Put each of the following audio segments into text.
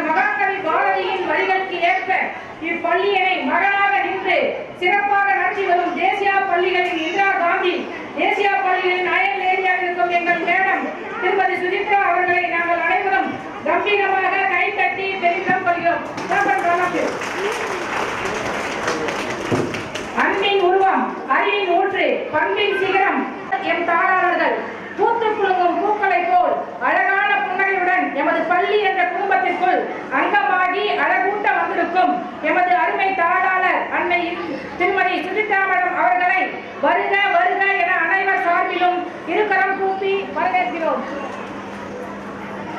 மகாகவி பாரதியின் வரிகளுக்கு ஏற்ப இப்பள்ளியினை மகனாக நின்று சிறப்பாக நடத்தி வரும் தேசிய பள்ளிகளின் இந்திரா காந்தி தேசிய பள்ளிகளின் அயல் லேடியாக இருக்கும் எங்கள் மேடம் திருமதி சுஜித்ரா அவர்களை நாங்கள் அனைவரும் கம்பீரமாக கைத்தட்டி பெருமிதம் கொள்கிறோம். அன்பின் உருவம், அறிவின் ஊற்று, பண்பின் சிகரம் எம் தாளாளர்கள் பூத்து குலுங்கும் பூக்களை போல் அழகான புன்னகையுடன் எமது பள்ளி என்ற குடும்பத்திற்குள் அங்கமாகி அழகூட்ட வந்திருக்கும் எமது அருமை தாளாளர் அன்னை திருமதி சுஜித்ரா மேடம் அவர்களை வருக வருக என அனைவர் சார்பிலும் இருகரம் கூப்பி வரவேற்கிறோம்.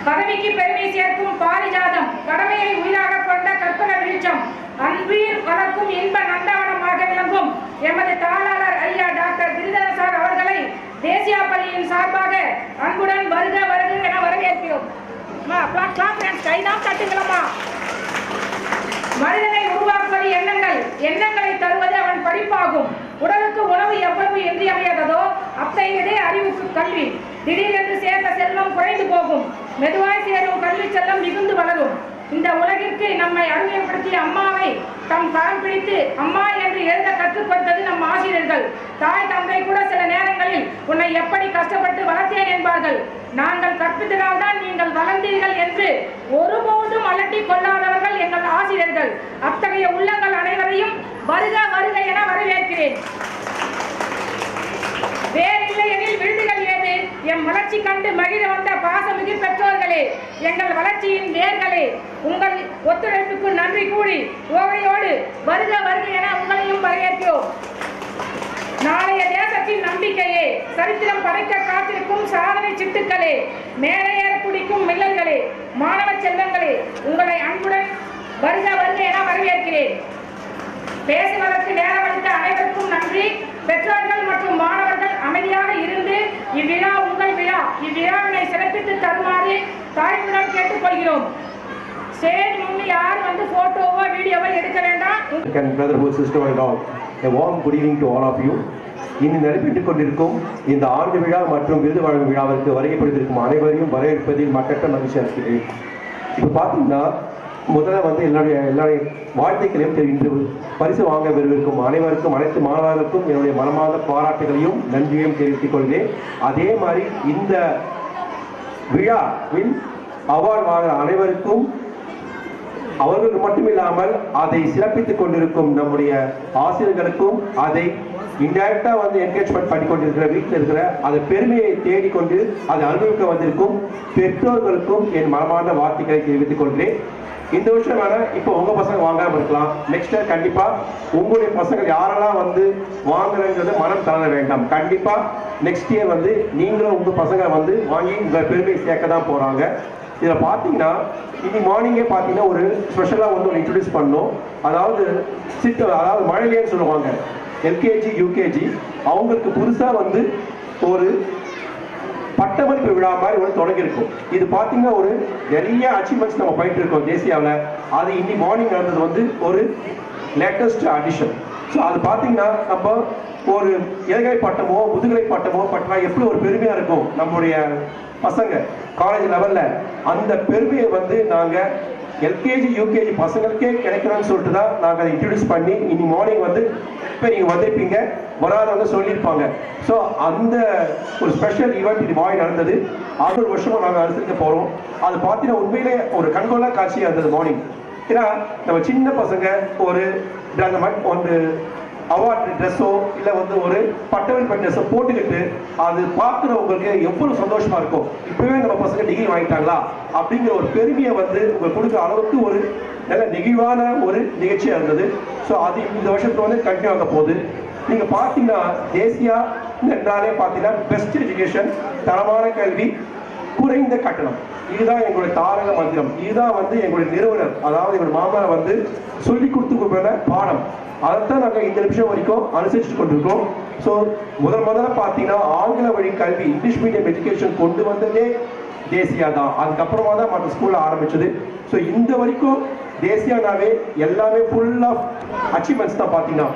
பதவிக்கு பெருமை சேர்க்கும் பாரிஜாதம், கடமையை உயிராக கொண்ட கற்பக விருட்சம், அன்புயிர் வளர்க்கும் இன்ப நந்தவனமாக விளங்கும் எமது தாளாளர் ஐயா டாக்டர் கிரிதரன் சார் அவர்களை தேசிய பள்ளியின் சார்பாக அன்புடன் வருக வருக என வரவேற்கிறோம். கைதான் தட்டுங்களம்மா. மனிதனை உருவாக்குவது எண்ணங்கள், எண்ணங்களை தருவது அவன் படிப்பாகும். உடலுக்கு உணவு எவ்வளவு இன்றியமையாததோ அத்தகையதே அறிவுக்கு கல்வி. திடீரென்று சேர்ந்த செல்வம் குறைந்து போகும், மெதுவாய் சேரும் கல்வி செல்வம் மிகுந்து வளரும். இந்த உலகிற்கு நம்மை அறிமுகப்படுத்திய அம்மாவை தம் கரம் பிடித்து அம்மா என்று எழுத கற்றுக் கொடுத்தது நம் ஆசிரியர்கள். தாய் தந்தை கூட சில நேரங்களில் உன்னை எப்படி கஷ்டப்பட்டு வளர்த்தேன் என்பார்கள். நாங்கள் கற்பித்ததால் தான் நீங்கள் வளர்ந்தீர்கள் என்று ஒருபோதும் அலட்டி கொள்ளாதவர்கள் எங்கள் ஆசிரியர்கள். அத்தகைய உள்ளங்கள் அனைவரையும் வருக வருக என வரவேற்கிறேன். வேறில்லை எனில் விருதுகள் ஏது? எம் வளர்ச்சி கண்டு மகிழ வந்த பாசமிகு பெற்றோர்களே, எங்கள் வளர்ச்சியின் வேர்களே, உங்கள் ஒத்துழைப்புக்கு நன்றி கூறி ஓகையோடு வருக வருக என உங்களையும் வரவேற்கிறோம். நாளைய தேசத்தின் நம்பிக்கையே, சரித்திரம் படைக்க காத்திருக்கும் சாதனை சிட்டுக்களே, மேலே ஏற துடிக்கும் மில்லல்களே, மாணவ செல்வங்களே, உங்களை அன்புடன் வருக வருக என வரவேற்கிறேன். பேசுவதற்கு நேரம் அளித்த அனைவருக்கும் நன்றி. பெற்றோர்கள் மற்றும் மாணவர்கள் அமைதியாக இருந்து இவ்விழா உங்கள் விழா, இவ்விழாவினை சிறப்பித்து தருமாறு தாழ்மையுடன் கேட்டுக்கொள்கிறோம். ஸ்டேஜ் முன்னே யார் வந்து போட்டோவோ வீடியோவோ எடுக்க வேண்டாம். Brotherhood, sister and all, a warm good evening to all of you. இன்னும் நடைபெற்றுக் கொண்டிருக்கும் இந்த ஆண்டு விழா மற்றும் விருது வழங்கும் விழாவிற்கு வருகைப்படுத்திருக்கும் அனைவரையும் வரவேற்பதில் மற்ற மகிழ்ச்சியாக இருக்கிறேன். இப்போ பார்த்தீங்கன்னா முதல்ல வந்து எல்லாருடைய வாழ்த்துக்களையும் தெரிவித்து பரிசு வாங்க விரும்பிருக்கும் அனைவருக்கும், அனைத்து மாணவர்களுக்கும் என்னுடைய மனமார்ந்த பாராட்டுகளையும் நன்றியையும் தெரிவித்துக் கொள்கிறேன். அதே மாதிரி இந்த விழாவில் அவார்டு வாங்குகிற அனைவருக்கும், அவர்களுக்கு மட்டுமில்லாமல் அதை சிறப்பித்துக் கொண்டிருக்கும் நம்முடைய ஆசிரியர்களுக்கும், அதை இன்டைரக்டா வந்து என்கரேஜ்மெண்ட் பண்ணி கொண்டிருக்கிற வீட்டில் இருக்கிற அதை பெருமையை தேடிக்கொண்டு அதை அனுபவிக்க வந்திருக்கும் பெற்றோர்களுக்கும் என் மனமார்ந்த வாழ்த்துக்களை தெரிவித்துக் கொள்கிறேன். இந்த வருஷம் வேணா இப்போ உங்க பசங்க வாங்காம இருக்கலாம், நெக்ஸ்ட் இயர் கண்டிப்பா உங்களுடைய பசங்க யாரெல்லாம் வந்து வாங்குறங்கிறத மனம் தளர வேண்டாம். கண்டிப்பா நெக்ஸ்ட் இயர் வந்து நீங்களும் உங்க பசங்க வந்து வாங்கி உங்க பெருமையை சேர்க்க தான் போறாங்க. இதில் பார்த்தீங்கன்னா இன்னைக்கு மார்னிங்கே பார்த்தீங்கன்னா ஒரு ஸ்பெஷலாக வந்து ஒரு இன்ட்ரடியூஸ் பண்ணோம். அதாவது அதாவது மழலையன்னு சொல்லுவாங்க, எல்கேஜி யூகேஜி, அவங்களுக்கு புதுசாக வந்து ஒரு பட்டமளிப்பு விழா மாதிரி ஒன்று தொடங்கியிருக்கும். இது பார்த்தீங்கன்னா ஒரு நிறைய அச்சீவ்மெண்ட்ஸ் நம்ம போயிட்டு இருக்கோம் தேசியாவில். அது இன்னைக்கு மார்னிங் நடந்தது வந்து ஒரு லேட்டஸ்ட் அடிஷன். ஸோ அது பார்த்தீங்கன்னா நம்ம ஒரு இளங்கலை பட்டமோ முதுகலை பட்டமோ பட்டா எப்படி ஒரு பெருமையாக இருக்கும் நம்மளுடைய பசங்க காலேஜ் லெவலில், அந்த பெருமையை வந்து நாங்கள் எல்கேஜி யூகேஜி பசங்களுக்கே கிடைக்கணும்னு சொல்லிட்டு தான் நாங்கள் அதை இன்ட்ரடியூஸ் பண்ணி இன்னைக்கு மார்னிங் வந்து இப்போ நீங்கள் வந்திருப்பீங்க, வராதவங்க சொல்லியிருப்பாங்க. ஸோ அந்த ஒரு ஸ்பெஷல் ஈவெண்ட் இது மாதிரி நடந்தது. அது ஒரு வருஷமாக நாங்கள் அனுசரிக்க போகிறோம். அது பார்த்தீங்கன்னா உண்மையிலே ஒரு கண்கொள்ளா காட்சியாக இருந்தது மார்னிங். ஏன்னா நம்ம சின்ன பசங்க ஒரு அவார்டு ட்ரெஸ்ஸோ இல்லை வந்து ஒரு பட்டமளிப்பு ட்ரெஸ்ஸோ போட்டுக்கிட்டு அது பார்க்குறவங்களுக்கு எவ்வளவு சந்தோஷமா இருக்கும். இப்பவே நம்ம பசங்க டிகிரி வாங்கிட்டாங்களா அப்படிங்கிற ஒரு பெருமையை வந்து உங்களுக்கு கொடுக்குற அளவுக்கு ஒரு நல்ல நெகிழ்வான ஒரு நிகழ்ச்சியாக இருந்தது. ஸோ அது இந்த வருஷத்துல வந்து கண்டினியூ ஆக போகுது. நீங்க பார்த்தீங்கன்னா தேசியா என்றாலே பார்த்தீங்கன்னா பெஸ்ட் எஜுகேஷன், தரமான கல்வி, குறைந்த கட்டணம், இதுதான் எங்களுடைய தாரக மந்திரம். இதுதான் வந்து எங்களுடைய நிறுவனர், அதாவது எங்களுடைய மாமனார் வந்து சொல்லி கொடுத்து பாடம். அதைத்தான் நாங்கள் இந்த நிமிஷம் வரைக்கும் அனுசரிச்சுட்டு கொண்டிருக்கோம். ஸோ முதல்ல பார்த்தீங்கன்னா ஆங்கில வழி கல்வி, இங்கிலீஷ் மீடியம் எஜுகேஷன் கொண்டு வந்ததே தேசியா தான். அதுக்கப்புறமா தான் மற்ற ஸ்கூலில் ஆரம்பிச்சது. ஸோ இந்த வரைக்கும் தேசியானாவே எல்லாமே ஃபுல் ஆஃப் அச்சீவ்மெண்ட்ஸ் தான். பார்த்தீங்கன்னா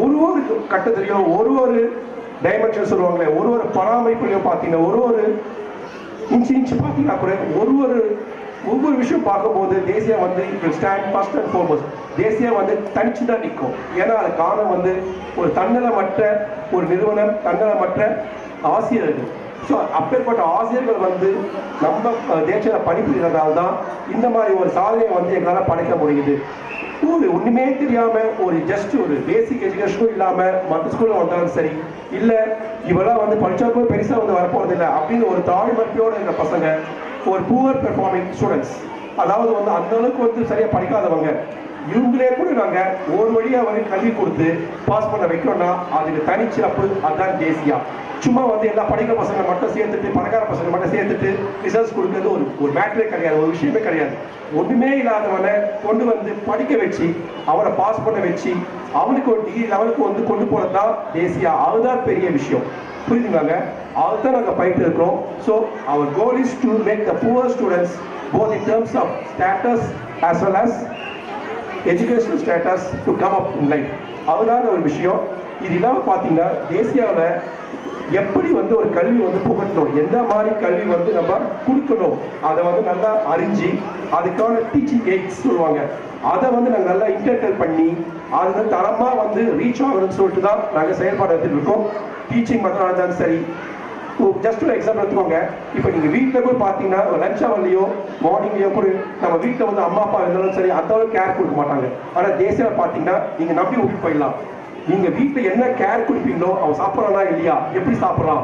ஒரு கட்டத்திலையும் ஒரு டைமென்ஷன் சொல்லுவாங்களே, ஒரு பராமரிப்புலையும் பார்த்தீங்கன்னா ஒரு இன்ச்சு பார்த்தீங்கன்னா கூட ஒரு ஒவ்வொரு விஷயம் பார்க்கும்போது தேசியா வந்து ஸ்டாண்ட் ஃபர்ஸ்ட் அண்ட் ஃபார்மோஸ்ட். தேசியா வந்து தனிச்சு தான் நிற்கும். ஏன்னா அது காரணம் வந்து ஒரு தன்னலமற்ற ஒரு நிறுவனம், தன்னலமற்ற ஆசிரியர்கள். ஸோ அப்பேற்பட்ட ஆசிரியர்கள் வந்து நம்ம தேசியில் பணிபுரிகிறதால தான் இந்த மாதிரி ஒரு சாதனையை வந்து எங்களால் படைக்க முடியுது. ஒரு ஒன்றுமே தெரியாமல் ஒரு ஜஸ்ட் ஒரு பேசிக் எஜுகேஷனும் இல்லாமல் மற்ற ஸ்கூலில் வந்தாலும் சரி, இல்லை இவெல்லாம் வந்து படித்தாலும் பெருசாக வந்து வரப்போகிறது இல்லை அப்படின்னு ஒரு தாழ்மட்டியோடு இருக்கிற பசங்க, ஒரு புவர் பெர்ஃபார்மிங் ஸ்டூடெண்ட்ஸ், அதாவது வந்து அந்த அளவுக்கு வந்து சரியாக படிக்காதவங்க, இவங்களே கூட நாங்கள் ஒரு வழியாக வந்து கல்வி கொடுத்து பாஸ் பண்ண வைக்கிறோம்னா அதுக்கு தனிச்சிறப்பு. அதுதான் தேசியா. சும்மா வந்து எல்லா படிக்கிற பசங்களை மட்டும் சேர்த்துட்டு, பணக்கார பசங்களை மட்டும் சேர்த்துட்டு ரிசல்ட்ஸ் கொடுக்கறது ஒரு மேட்டரே கிடையாது, ஒரு விஷயமே கிடையாது. ஒன்றுமே இல்லாதவனை கொண்டு வந்து படிக்க வச்சு அவனை பாஸ் பண்ண வச்சு அவனுக்கு ஒரு டிகிரி லெவலுக்கு வந்து கொண்டு போகிறது தான் தேசியா. அதுதான் பெரிய விஷயம். புரியுதுங்களாங்க? அதுதான் நாங்கள் பயிட்டு இருக்கிறோம். ஸோ அவர் goal is to make the poor students both in terms of status as well as educational status to come up in life. அதுதான் ஒரு விஷயம். இது இல்லாமல் பார்த்தீங்கன்னா தேசியாவில் எப்படி வந்து ஒரு கல்வி வந்து புகட்டணும், எந்த மாதிரி கல்வி வந்து நம்ம கொடுக்கணும், அதை வந்து நல்லா அறிஞ்சு அதுக்கான டீச்சிங் எய்ட்ஸ் சொல்லுவாங்க, அதை வந்து நாங்கள் நல்லா இன்டர்டெல் பண்ணி அது வந்து தரமாக வந்து ரீச் ஆகணும்னு சொல்லிட்டு தான் நாங்கள் செயல்பாடு எடுத்துகிட்டு இருக்கோம். டீச்சிங் மெத்தடாக இருந்தாலும் சரி. ஜஸ்ட் ஒரு எக்ஸாம்பிள் எடுத்துக்கோங்க. இப்போ நீங்கள் வீட்டில் போய் பார்த்தீங்கன்னா லஞ்ச் ஹவர்லையோ மார்னிங்லையோ கூட நம்ம வீட்டில் வந்து அம்மா அப்பா இருந்தாலும் சரி அந்த அளவுக்கு கேர் கொடுக்க மாட்டாங்க. ஆனால் தேசியாவில் பார்த்தீங்கன்னா நீங்கள் நம்பி விட்டு போயிடலாம். நீங்கள் வீட்டில் என்ன கேர் கொடுப்பீங்களோ அவன் சாப்பிட்றானா இல்லையா, எப்படி சாப்பிட்றான்,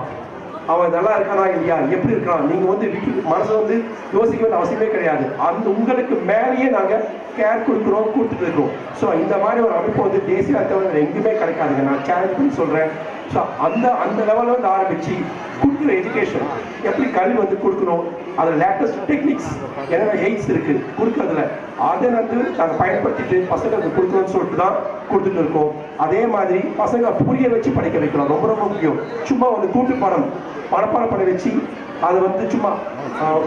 அவன் நல்லா இருக்கானா இல்லையா, எப்படி இருக்கான், நீங்கள் வந்து வீட்டுக்கு மனசு வந்து யோசிக்க வேண்டிய அவசியமே கிடையாது. அந்த உங்களுக்கு மேலேயே நாங்கள் கேர் கொடுத்துட்டு இருக்கிறோம். ஸோ இந்த மாதிரி ஒரு அமைப்பு வந்து தேசிய தவிர எங்குமே கிடைக்காதுங்க. நான் சேலஞ்ச் பண்ணி சொல்கிறேன். ஸோ அந்த லெவலில் வந்து ஆரம்பித்து கொடுக்குற எஜுகேஷன் எப்படி கல்வி வந்து கொடுக்கணும், அதில் லேட்டஸ்ட் டெக்னிக்ஸ் என்னென்ன எய்ட்ஸ் இருக்குது கொடுக்குறதுல, அதை வந்து நாங்கள் பயன்படுத்திட்டு பசங்களுக்கு கொடுக்கணும்னு சொல்லிட்டு தான் கொடுத்துட்டு இருக்கோம். அதே மாதிரி பசங்களை புரிய வச்சு படிக்க வைக்கிறோம். ரொம்ப ரொம்ப முக்கியம். சும்மா வந்து கூட்டு பணப்பாடம் பண்ண வச்சு அதை வந்து சும்மா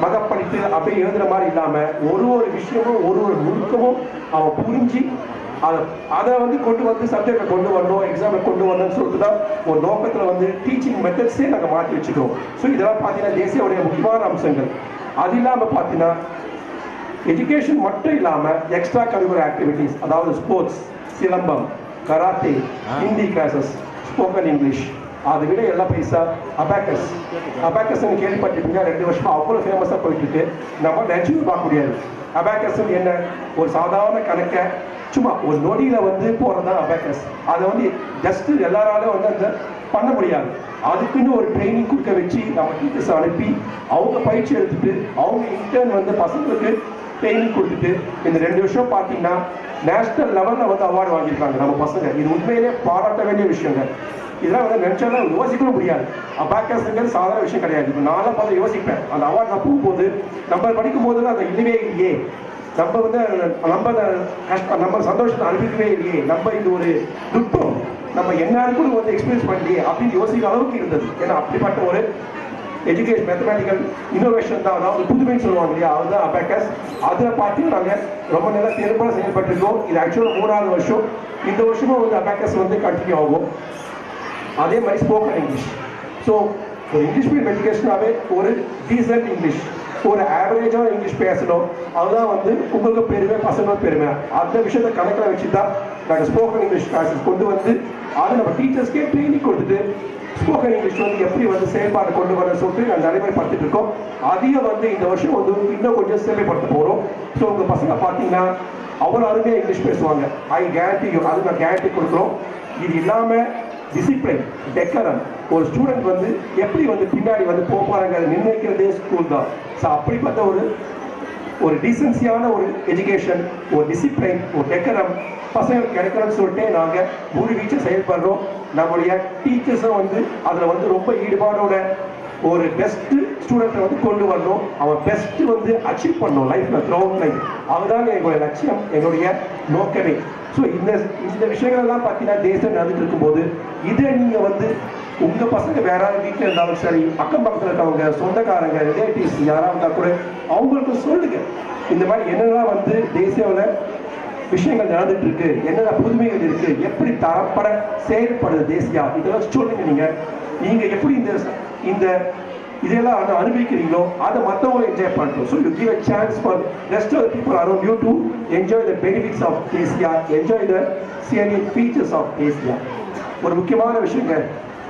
மகப் பண்ணிட்டு அப்படியே எழுதுகிற மாதிரி இல்லாமல் ஒரு விஷயமும் ஒரு நுணுக்கமும் அவன் புரிஞ்சு அதை வந்து கொண்டு வந்து சப்ஜெக்டை கொண்டு வரணும், எக்ஸாமை கொண்டு வரணும்னு சொல்லிட்டு தான் ஒரு நோக்கத்தில் வந்து டீச்சிங் மெத்தட்ஸே நாங்கள் மாற்றி வச்சுக்கிறோம். ஸோ இதெல்லாம் பார்த்தீங்கன்னா தேசியோடைய முக்கியமான அம்சங்கள். அது இல்லாமல் பார்த்தீங்கன்னா எஜுகேஷன் மட்டும் இல்லாமல் எக்ஸ்ட்ரா கரிக்குலர் ஆக்டிவிட்டீஸ், அதாவது sports, silambam, karate, Hindi classes, spoken English, அதை விட எல்லாம் பைசா அபாக்கஸ் கேள்விப்பட்டிருப்பீங்க. 2 வருஷமா அவ்வளோ ஃபேமஸாக போயிட்டு இருக்கு. நம்ம நினச்சியும் பார்க்க முடியாது. அபாக்கஸ் என்ன, ஒரு சாதாரண கணக்கை சும்மா ஒரு நொடியில் வந்து போகிறதா அபாக்கஸ். அதை வந்து ஜஸ்ட்டு எல்லாராலும் வந்து அந்த பண்ண முடியாது. அதுக்குன்னு ஒரு ட்ரைனிங் கொடுக்க வச்சு நம்ம டீச்சர்ஸ் அனுப்பி அவங்க பயிற்சி எடுத்துட்டு அவங்க இன்டர்ன் வந்து பசங்களுக்கு ட்ரைனிங் கொடுத்துட்டு இந்த 2 வருஷம் பார்த்தீங்கன்னா நேஷனல் லெவலில் வந்து அவார்டு வாங்கியிருக்காங்க நம்ம பசங்க. இது உண்மையிலே பாராட்ட வேண்டிய விஷயங்க. இதெல்லாம் வந்து நினச்சாலும் யோசிக்கவும் முடியாது. அபாக்கஸ்ங்கிறது சாதாரண விஷயம் கிடையாது. இப்போ நானும் பார்த்து யோசிப்பேன். அந்த அவார்டு நான் போகும்போது நம்ம படிக்கும் போதெல்லாம் அதை இல்லவே இல்லையே, நம்ம வந்து நம்ம சந்தோஷத்தை அனுப்பிக்கவே இல்லையே, நம்ம இது ஒரு நுட்பம் நம்ம எல்லாருக்கும் வந்து எக்ஸ்பீரியன்ஸ் பண்ணலையே அப்படின்னு யோசிக்கிற அளவுக்கு இருந்தது. ஏன்னா அப்படிப்பட்ட ஒரு எஜுகேஷன் மேத்தமேட்டிக்கல் இன்னோவேஷன் தான், அதாவது புதுமைன்னு சொல்லுவாங்க இல்லையா, அதுதான் அபாக்கஸ். அதில் பார்த்தீங்கன்னா நாங்கள் ரொம்ப நல்லா சிறப்பாக செயல்பட்டுருக்கோம். இது ஆக்சுவலாக 3வது வருஷம். இந்த வருஷமும் வந்து அபாக்கஸ் வந்து கண்டினியூ ஆகும். அதே மாதிரி ஸ்போக்கன் இங்கிலீஷ். ஸோ ஒரு இங்கிலீஷ் மீடியம் எஜுகேஷனாகவே ஒரு டீசன்ட் இங்கிலீஷ், ஒரு ஆவரேஜான இங்கிலீஷ் பேசணும். அதுதான் வந்து உங்களுக்கு பெருமை, பசங்களும் பெருமை. அந்த விஷயத்தை கணக்கில் வச்சு தான் நாங்கள் ஸ்போக்கன் இங்கிலீஷ் கிளாஸஸ் கொண்டு வந்து அதை நம்ம டீச்சர்ஸ்க்கே ட்ரைனிங் கொடுத்துட்டு ஸ்போக்கன் இங்கிலீஷ் வந்து எப்படி வந்து செயல்பாடு கொண்டு வர சொல்லிட்டு நாங்கள் நடைமுறைப்படுத்திட்டு இருக்கோம். அதையும் வந்து இந்த வருஷம் வந்து இன்னும் கொஞ்சம் செயல்படுத்த போகிறோம். ஸோ உங்கள் பசங்க பார்த்தீங்கன்னா அவ்வளோ அருமையாக இங்கிலீஷ் பேசுவாங்க. ஐ கேரண்டி அது நான் கேரண்டி கொடுக்குறோம். இது இல்லாமல் டிசிப்ளின், டெக்கரம், ஒரு ஸ்டூடெண்ட் வந்து எப்படி வந்து பின்னாடி வந்து போகிறாங்க அதை நிர்ணயிக்கிறதே ஸ்கூல் தான். ஸோ அப்படிப்பட்ட ஒரு டீசன்சியான ஒரு எஜுகேஷன், ஒரு டிசிப்ளின், ஒரு டெக்கரம் பசங்களுக்கு கிடைக்கணும்னு சொல்லிட்டு நாங்கள் முழு வீச்சை செயல்படுறோம். நம்முடைய டீச்சர்ஸும் வந்து அதில் வந்து ரொம்ப ஈடுபாடோட ஒரு பெஸ்ட்டு ஸ்டூடெண்ட்டை வந்து கொண்டு வரணும். அவன் பெஸ்ட்டு வந்து அச்சீவ் பண்ணணும் லைஃப்பில், த்ரூ அவுட் லைஃப். அதுதான் எங்களுடைய லட்சியம், எங்களுடைய நோக்கமே. ஸோ இந்த விஷயங்கள்லாம் பார்த்தீங்கன்னா தேசம் நடந்துட்டு இருக்கும்போது இதை நீங்கள் வந்து உங்கள் பசங்க வேற வீட்டில் இருந்தாலும் சரி, அக்கம் பக்கத்தில் இருக்கவங்க, சொந்தக்காரங்க, ரிலேட்டிவ்ஸ் யாராவது இருந்தால் கூட அவங்களுக்கு சொல்லுங்க. இந்த மாதிரி என்னெல்லாம் வந்து தேசியாவில் விஷயங்கள் நடந்துட்டு இருக்கு, என்னென்ன புதுமைகள் இருக்கு, எப்படி தரப்பட செயல்படுது தேசியா, இதெல்லாம் சொல்லுங்க. நீங்கள் எப்படி இந்த இதெல்லாம் அனுபவிக்கிறீங்களோ அதை மற்றவங்களும் என்ஜாய் பண்ணுறோம். So you give a chance for rest of people around you to enjoy the benefits of தேசியா, enjoy the CNE features of தேசியா. ஒரு முக்கியமான விஷயங்க,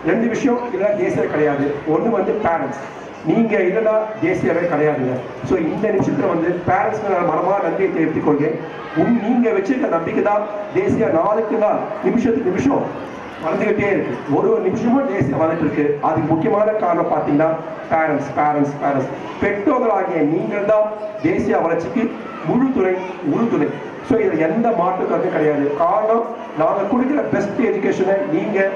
2 விஷயம் இல்லைன்னா தேசியா கிடையாது. ஒன்று வந்து பேரண்ட்ஸ், நீங்கள் இல்லைன்னா தேசியாவே கிடையாதுங்க. ஸோ இந்த நிமிஷத்தில் வந்து பேரண்ட்ஸ்க்கு நான் மனமாக நன்றியை தெரிவித்துக் கொள்கிறேன். நீங்கள் வச்சிருக்க நம்பிக்கை தான் தேசியா நாளுக்கு நாள் நிமிஷத்துக்கு நிமிஷம் வளர்ந்துக்கிட்டே இருக்கு. ஒரு நிமிஷமும் தேசியம் வந்துட்டு இருக்கு. அதுக்கு முக்கியமான காரணம் பார்த்தீங்கன்னா பேரண்ட்ஸ் பெற்றோர்களாகிய நீங்கள் தான் தேசிய வளர்ச்சிக்கு முழு துணை. ஸோ இதில் எந்த மாற்று கருத்தும் கிடையாது. காரணம், நாங்கள் கொடுக்குற பெஸ்ட் எஜுகேஷனை நீங்கள்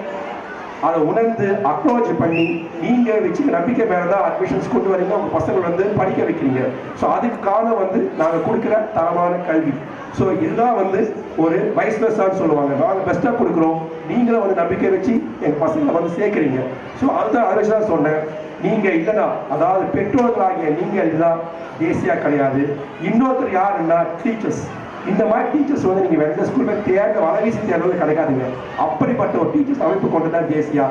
அதை உணர்ந்து அக்னாலஜ் பண்ணி நீங்கள் வச்சுக்க நம்பிக்கை மேலே தான் அட்மிஷன்ஸ் கொண்டு வரீங்க, உங்கள் பசங்களை வந்து படிக்க வைக்கிறீங்க. ஸோ அதுக்கு காரணம் வந்து நாங்கள் கொடுக்குற தரமான கல்வி. ஸோ இதுதான் வந்து ஒரு வைஸ் வெர்சான்னு சொல்லுவாங்க. நாங்கள் பெஸ்ட்டாக கொடுக்குறோம், நீங்களும் வந்து நம்பிக்கை வச்சு எங்கள் பசங்களை வந்து சேர்க்குறீங்க. ஸோ அதுதான் அதை வச்சு தான் சொன்னேன். நீங்கள் இல்லைன்னா, அதாவது பெற்றோர்களாகிய நீங்கள் இதுதான் தேசியா கிடையாது. இன்னொருத்தர் யாருன்னா டீச்சர்ஸ். இந்த மாதிரி டீச்சர்ஸ் வந்து நீங்கள் வெந்த ஸ்கூலில் வளவீசி தேர்தல் கிடைக்காதுங்க. அப்படிப்பட்ட ஒரு டீச்சர்ஸ் அமைப்பு கொண்டு தான் தேசியா.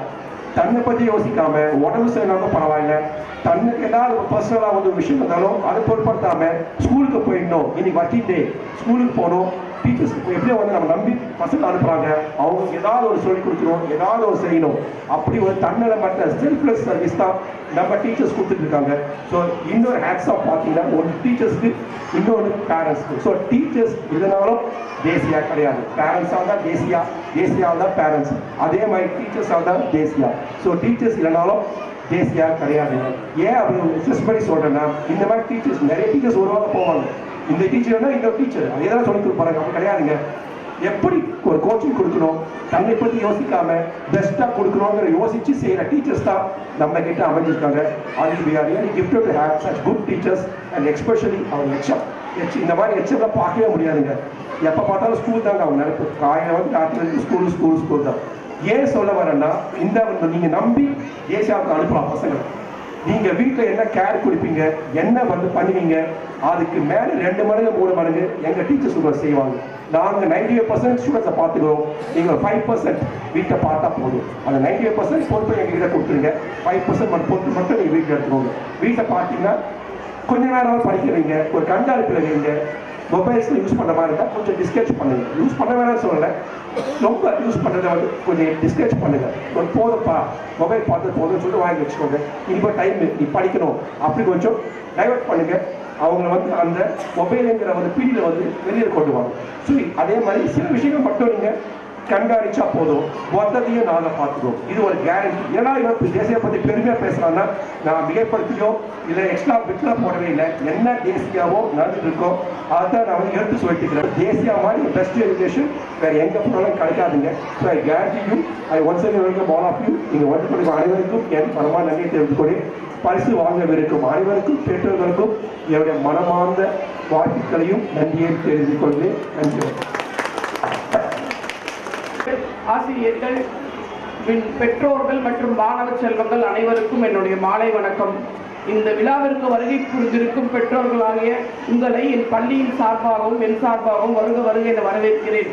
தன்னை பற்றி யோசிக்காம, உடம்பு சரியில்லாமல் பரவாயில்ல, தன்னுக்கு ஏதாவது பர்சனலாக வந்து விஷயம் இருந்தாலும் அதை பொருட்படுத்தாம ஸ்கூலுக்கு போயிடணும், இன்னைக்கு ஒர்க்கிங் டே, ஸ்கூலுக்கு போகணும். டீச்சர்ஸ் எப்படியோ வந்து நம்ம நம்பி பசங்க அனுப்புகிறாங்க, அவங்களுக்கு ஏதாவது ஒரு சொல்லிக் கொடுக்கணும், ஏதாவது ஒரு செய்யணும். அப்படி ஒரு தன்னலமற்ற செல்ஃப்லெஸ் சர்வீஸ் தான் நம்ம டீச்சர்ஸ் கொடுத்துட்டு இருக்காங்க. ஸோ இன்னொரு ஹேட்ஸ் ஆஃப் பார்த்தீங்கன்னா, ஒரு டீச்சர்ஸ்க்கு, இன்னொன்று பேரண்ட்ஸ்க்கு. ஸோ டீச்சர்ஸ் இதனாலும் தேசியா கிடையாது. பேரண்ட்ஸாக தான் தேசியாவில் தான் பேரண்ட்ஸ். அதே மாதிரி டீச்சர்ஸாக தான் தேசியா. ஸோ டீச்சர்ஸ் இல்லைனாலும் தேசியா கிடையாதுங்க. ஏன் அப்படி ஸ்ட்ரெஸ் பண்ணி சொல்கிறேன்னா, இந்த மாதிரி டீச்சர்ஸ் நிறைய டீச்சர்ஸ் வருவாங்க போவாங்க. இந்த டீச்சர்னா இந்த டீச்சர் அதே தான் சொல்லி கொடுப்பாங்க. அப்படி கிடையாதுங்க. எப்படி ஒரு கோச்சிங் கொடுக்கணும், தன்னை பற்றி யோசிக்காம பெஸ்ட்டாக கொடுக்கணுங்கிற யோசிச்சு செய்கிற டீச்சர்ஸ் தான் நம்ம கிட்ட அமைஞ்சிருக்காங்க. அதுக்கு we are really gifted to have such good teachers and especially our HM. இந்த மாதிரி HMலாம் பார்க்கவே முடியாதுங்க. எப்போ பார்த்தாலும் ஸ்கூல் தாங்க அவங்க நினைப்பு. காலையில் வந்து ராத்திரி ஸ்கூல் தான். ஏன் சொல்ல வரேன்னா, இந்த நீங்கள் நம்பி தேசியாவுக்கு அனுப்பலாம் பசங்களை. நீங்கள் வீட்டில் என்ன கேர் கொடுப்பீங்க, என்ன வந்து பண்ணுவீங்க, அதுக்கு மேலே 2 மடங்கு 3 மடங்கு எங்கள் டீச்சர்ஸ் உங்களை செய்வாங்க. நாங்கள் 98% ஸ்டூடெண்ட்ஸை பார்த்துக்கிறோம், நீங்கள் 5% வீட்டை பார்த்தா போதும். அந்த 98% பொறுப்பை எங்ககிட்ட கொடுத்துருங்க. 5% பொறுப்பு மட்டும் நீங்கள் வீட்டில் எடுத்துக்கோங்க. வீட்டை பார்த்தீங்கன்னா கொஞ்ச நேரம் படிக்க வைங்க, ஒரு கண்காணிப்பில் வைங்க. மொபைல்ஸில் யூஸ் பண்ணுற மாதிரி இருந்தால் கொஞ்சம் டிஸ்கரேஜ் பண்ணுங்க. யூஸ் பண்ண வேணாம்னு சொல்லலை, ரொம்ப யூஸ் பண்ணுறதை வந்து கொஞ்சம் டிஸ்கரேஜ் பண்ணுங்க. ஒரு போதும்ப்பா, மொபைல் பார்த்து போதும்னு சொல்லிட்டு வாங்கி வச்சுக்கோங்க. இப்போ டைம் நீ படிக்கணும் அப்படி கொஞ்சம் டைவர்ட் பண்ணுங்க. அவங்கள வந்து அந்த மொபைலுங்கிற வந்து பீரியடில் வந்து வெளியில் கொண்டு வாங்க. ஸோ அதே மாதிரி சில விஷயங்கள் மட்டும் நீங்கள் கண்காணிச்சா போதும், மொத்தத்தையும் நாங்கள் பார்த்துக்குவோம். இது ஒரு கேரண்டி. ஏன்னா இவன் தேசிய பற்றி பெருமையாக பேசுகிறான்னா, நான் மிகைப்படுத்தியோ இல்லை எக்ஸ்ட்ரா பிட்லாம் போடவே இல்லை. என்ன தேசியாவோ நடந்துட்டு இருக்கோ அதுதான் நான் வந்து எடுத்து சொல்லிட்டுக்கிறேன். தேசியா மாதிரி பெஸ்ட் எஜுகேஷன் வேறு எங்கே போனாலும் கிடைக்காதுங்க. So I guarantee you, I once again welcome all of you. நீங்கள் வந்து கொடுக்கும் அனைவருக்கும் என் மனமான நன்றியை தெரிவித்துக்கொண்டு, பரிசு வாங்கவிருக்கும் அனைவருக்கும் பெற்றோர்களுக்கும் என்னுடைய மனமார்ந்த வாழ்த்துக்களையும் நன்றியை தெரிந்து கொண்டு நன்றி. ஆசிரியர்கள், பெற்றோர்கள் மற்றும் மாணவ செல்வங்கள் அனைவருக்கும் என்னுடைய மாலை வணக்கம். இந்த விழாவிற்கு வருகை புரிந்திருக்கும் பெற்றோர்களாகிய உங்களை என் பள்ளியின் சார்பாகவும் என் சார்பாகவும் வருக என வரவேற்கிறேன்.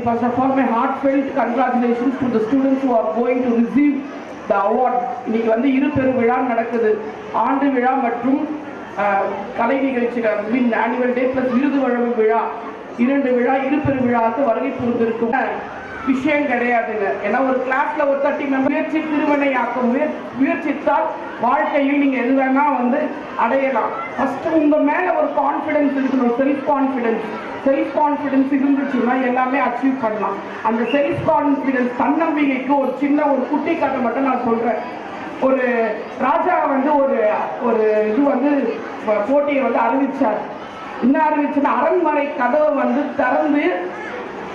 First of all, my heartfelt congratulations to the students who are going to receive the award. இன்னைக்கு வந்து 2 பெரும் விழா நடக்குது. ஆண்டு விழா மற்றும் கலை நிகழ்ச்சிகள், ஆனுவல் டே பிளஸ் விருது வழங்கும் விழா, 2 விழா 2 பெரும் விழாவுக்கு வருகை புரிந்திருக்கும் விஷயம் கிடையாதுங்க. ஏன்னா ஒரு கிளாஸ்ல ஒரு 30 மெம்பர் முயற்சி திருவினையாக்கும். முயற்சித்தால் வாழ்க்கையில் நீங்க எது வேணா வந்து அடையலாம். ஃபர்ஸ்ட் உங்க மேல ஒரு கான்ஃபிடன்ஸ் இருக்கணும். செல்ஃப் கான்ஃபிடன்ஸ் இருந்துச்சுன்னா எல்லாமே அச்சீவ் பண்ணலாம். அந்த செல்ஃப் கான்ஃபிடன்ஸ், தன்னம்பிக்கைக்கு ஒரு சின்ன ஒரு குட்டி கதை மட்டும் நான் சொல்றேன். ஒரு ராஜா வந்து ஒரு இது வந்து போட்டியை வந்து அறிவிச்சார். என்ன அறிவிச்சுன்னா, அரண்மனை கதவை வந்து திறந்து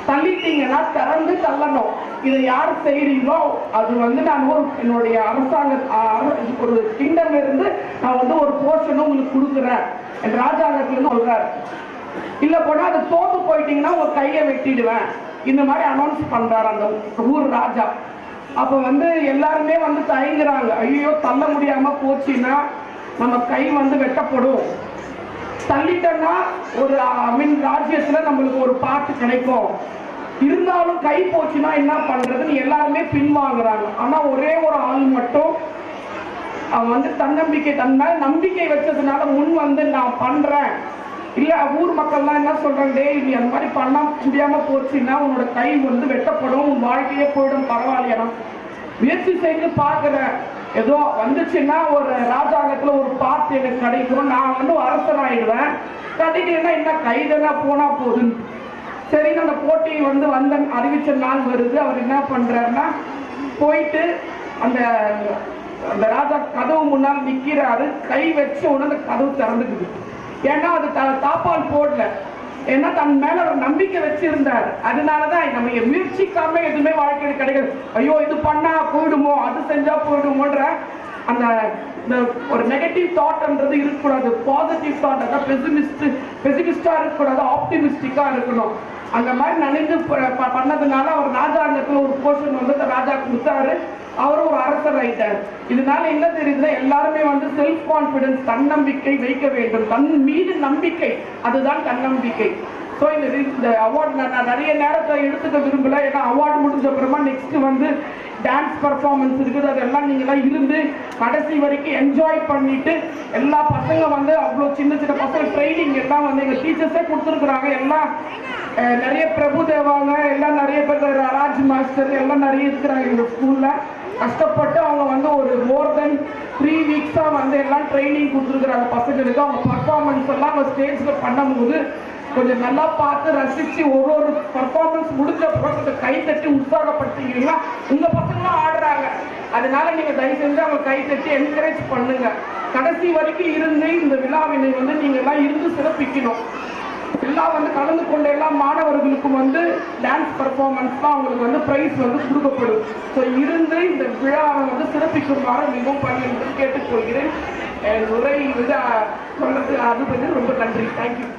தள்ளிட்டீங்கன்னா திறந்து தள்ளணும். இதை யார் செய்கிறீங்களோ அது வந்து நான் என்னுடைய ஒரு கிங்டம் இருந்து நான் வந்து ஒரு போர்ஷனும் உங்களுக்கு கொடுக்குறேன் என் ராஜாங்கத்திலிருந்து சொல்றாரு. இல்லை போனால் அது தோத்து போயிட்டீங்கன்னா ஒரு கையை வெட்டிடுவேன். இந்த மாதிரி அனௌன்ஸ் பண்றாரு அந்த ஊர் ராஜா. அப்போ வந்து எல்லாருமே வந்து தயங்குறாங்க. ஐயோ, தள்ள முடியாம போச்சுன்னா நம்ம கை வந்து வெட்டப்படும். தள்ளிட்டோம்னா ஒரு ராஜ்யத்துல நம்மளுக்கு ஒரு பாட்டு கிடைக்கும். இருந்தாலும் கை போச்சுன்னா என்ன பண்றதுன்னு எல்லாருமே பின்வாங்குறாங்க. ஆனா ஒரே ஒரு ஆள் மட்டும் அவன் வந்து தன்னம்பிக்கை, தன் மேல நம்பிக்கை வச்சதுனால முன் வந்து நான் பண்றேன். இல்ல ஊர் மக்கள்லாம் என்ன சொல்றாங்க, டேய் நீ அந்த மாதிரி பண்ண முடியாம போச்சுன்னா உன்னோட கை வந்து வெட்டப்படும், உன் வாழ்க்கையே போயிடும், பரவாயில்லையா முயற்சி செய்து பார்க்கிறேன், ஏதோ வந்துச்சுன்னா ஒரு ராஜாங்கத்துல ஒரு பார்ட் எனக்கு கிடைக்கும், நான் வந்து அரசனாயிடுவேன், கிடைக்கலன்னா என்ன கைதனா போனா போதுன்னு. சரி அந்த போட்டி வந்து அறிவிச்ச நாள் வருது. அவர் என்ன பண்றாருன்னா போயிட்டு அந்த அந்த ராஜா கதவு முன்னால் நிக்கிறாரு. கை வச்சு உடனே கதவு திறந்துக்குது. ஏன்னா அது தாப்பால் போடல, ஏன்னா தன் மேல ஒரு நம்பிக்கை வச்சிருந்தார். அதனாலதான் நம்ம முயற்சிக்காம எதுவுமே வாழ்க்கையில் கிடையாது. ஐயோ இது பண்ணா போயிடுமோ, அது செஞ்சா போயிடுமோன்ற அந்த ஒரு நெகட்டிவ் தாட்ன்றது இருக்கக்கூடாது. பாசிட்டிவ் தாட், அதான் பெசிமிஸ்டா இருக்கக்கூடாது, ஆப்டிமிஸ்டிக்கா இருக்கணும். அந்த மாதிரி நினைந்து பண்ணதுனால அவர் ராஜாங்கத்துல ஒரு போர்ஷன் வந்து ராஜா கொடுத்தாரு. அவரும் ஒரு அரசர் ஆயிட்டார். இதனால என்ன தெரியுதுன்னா எல்லாருமே வந்து செல்ஃப் கான்பிடன்ஸ், தன்னம்பிக்கை வைக்க வேண்டும். தன் மீது நம்பிக்கை, அதுதான் தன்னம்பிக்கை. ஸோ இந்த அவார்டு நான் நிறைய நேரத்தை எடுத்துக்க விரும்பல. ஏன்னா அவார்டு முடிஞ்ச அப்புறமா நெக்ஸ்ட் வந்து டான்ஸ் பர்ஃபார்மன்ஸ் இருக்குது. அதெல்லாம் நீங்களாம் இருந்து கடைசி வரைக்கும் என்ஜாய் பண்ணிட்டு, எல்லா பசங்க வந்து அவ்வளோ சின்ன சின்ன பசங்க ட்ரைனிங் எல்லாம் வந்து எங்கள் டீச்சர்ஸே கொடுத்துருக்குறாங்க. எல்லாம் நிறைய பிரபு தேவாங்க, எல்லாம் நிறைய பேர் ராஜ் மாஸ்டர் எல்லாம் நிறைய இருக்கிறாங்க எங்கள் ஸ்கூலில். கஷ்டப்பட்டு அவங்க வந்து ஒரு மோர் தென் 3 வீக்ஸாக வந்து எல்லாம் ட்ரைனிங் கொடுத்துருக்குறாங்க பசங்களுக்கு. அவங்க பர்ஃபார்மன்ஸ் எல்லாம் அவங்க ஸ்டேஜில் பண்ணும்போது கொஞ்சம் நல்லா பார்த்து ரசித்து ஒரு பர்ஃபார்மன்ஸ் முடிஞ்ச அப்புறம் கொஞ்சம் கை தட்டி உற்சாகப்படுத்திக்கிறீங்களா, உங்கள் பசங்களும் ஆடுறாங்க. அதனால நீங்கள் தயவு செஞ்சு அவங்க கை தட்டி என்கரேஜ் பண்ணுங்க. கடைசி வரைக்கும் இருந்து இந்த விழாவினை வந்து நீங்கள் எல்லாம் இருந்து சிறப்பிக்கணும். எல்லாம் வந்து கலந்து கொண்ட எல்லா மாணவர்களுக்கும் வந்து டான்ஸ் பர்ஃபார்மன்ஸ் தான் அவங்களுக்கு வந்து ப்ரைஸ் வந்து கொடுக்கப்படும். ஸோ இருந்து இந்த விழாவை வந்து சிறப்பிக்குமாறு மிகவும் பணியை கேட்டுக்கொள்கிறேன். உரை வந்து சொன்னது அது வந்து ரொம்ப நன்றி. தேங்க்யூ.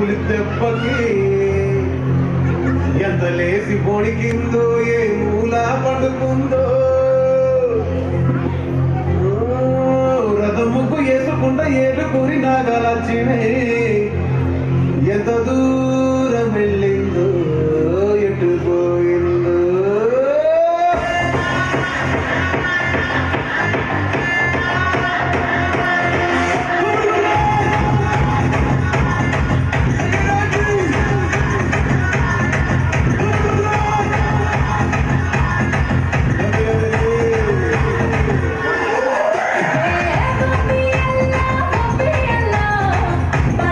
తొలి దెబ్బకి ఎంత లేసి పొడికిందో ఏ మూల పడుకుందో రథముకు వేసుకుంటా ఏలుకూరి నాగలచ్చినే ఎంత దూరం వెళ్ళిందో ఎటు పోయిందో Bye.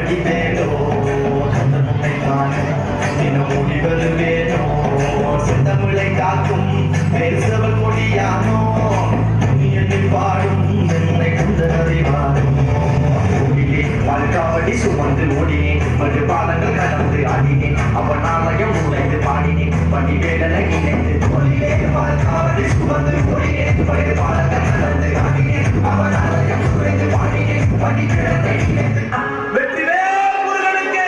வடிவேலோ அந்த முட்டை காணும் தினம் முடிவது வேணோ செந்தமிழை காக்கும் பேசவல் கொடியானோ என்னை பாடும் என்னை குந்தறிவானோ வாழ்காவடி சுமந்து ஓடினேன் மறு பாலங்கள் கடந்து ஆடினேன் அவன் ஆலயம் நுழைந்து பாடினேன் பணி வேடனை இணைந்து ஒளியிலே வாழ்காவடி சுமந்து ஓடினேன் மறு பாலங்கள் கடந்து ஆடினேன் அவன் ஆலயம் நுழைந்து பாடினேன் பணி வேடனை இணைந்து வெற்றிவேல் முருகனுக்கு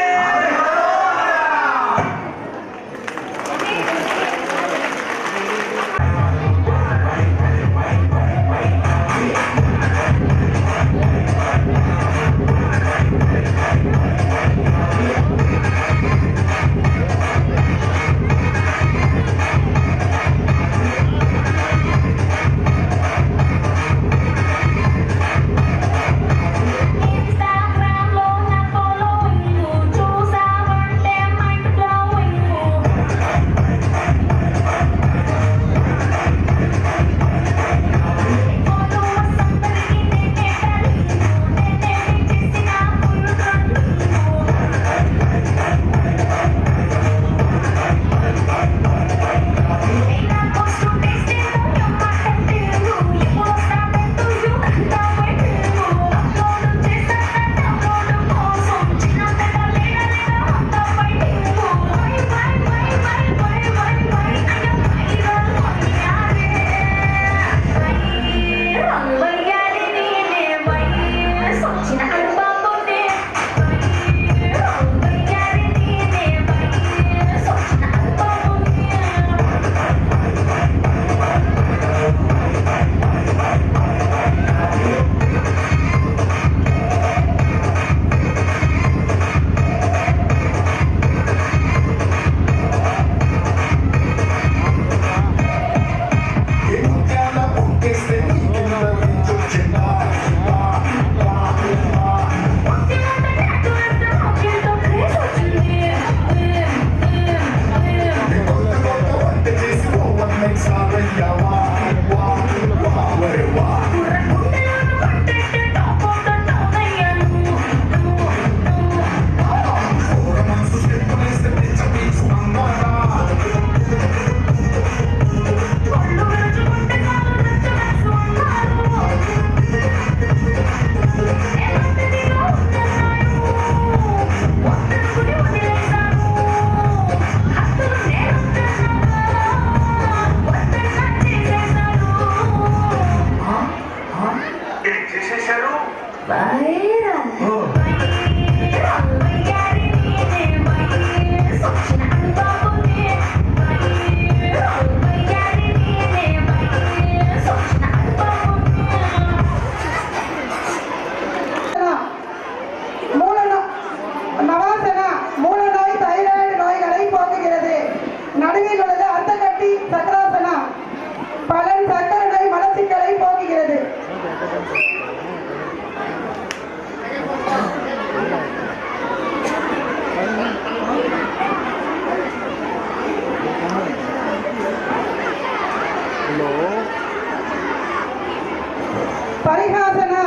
பரிகாசனா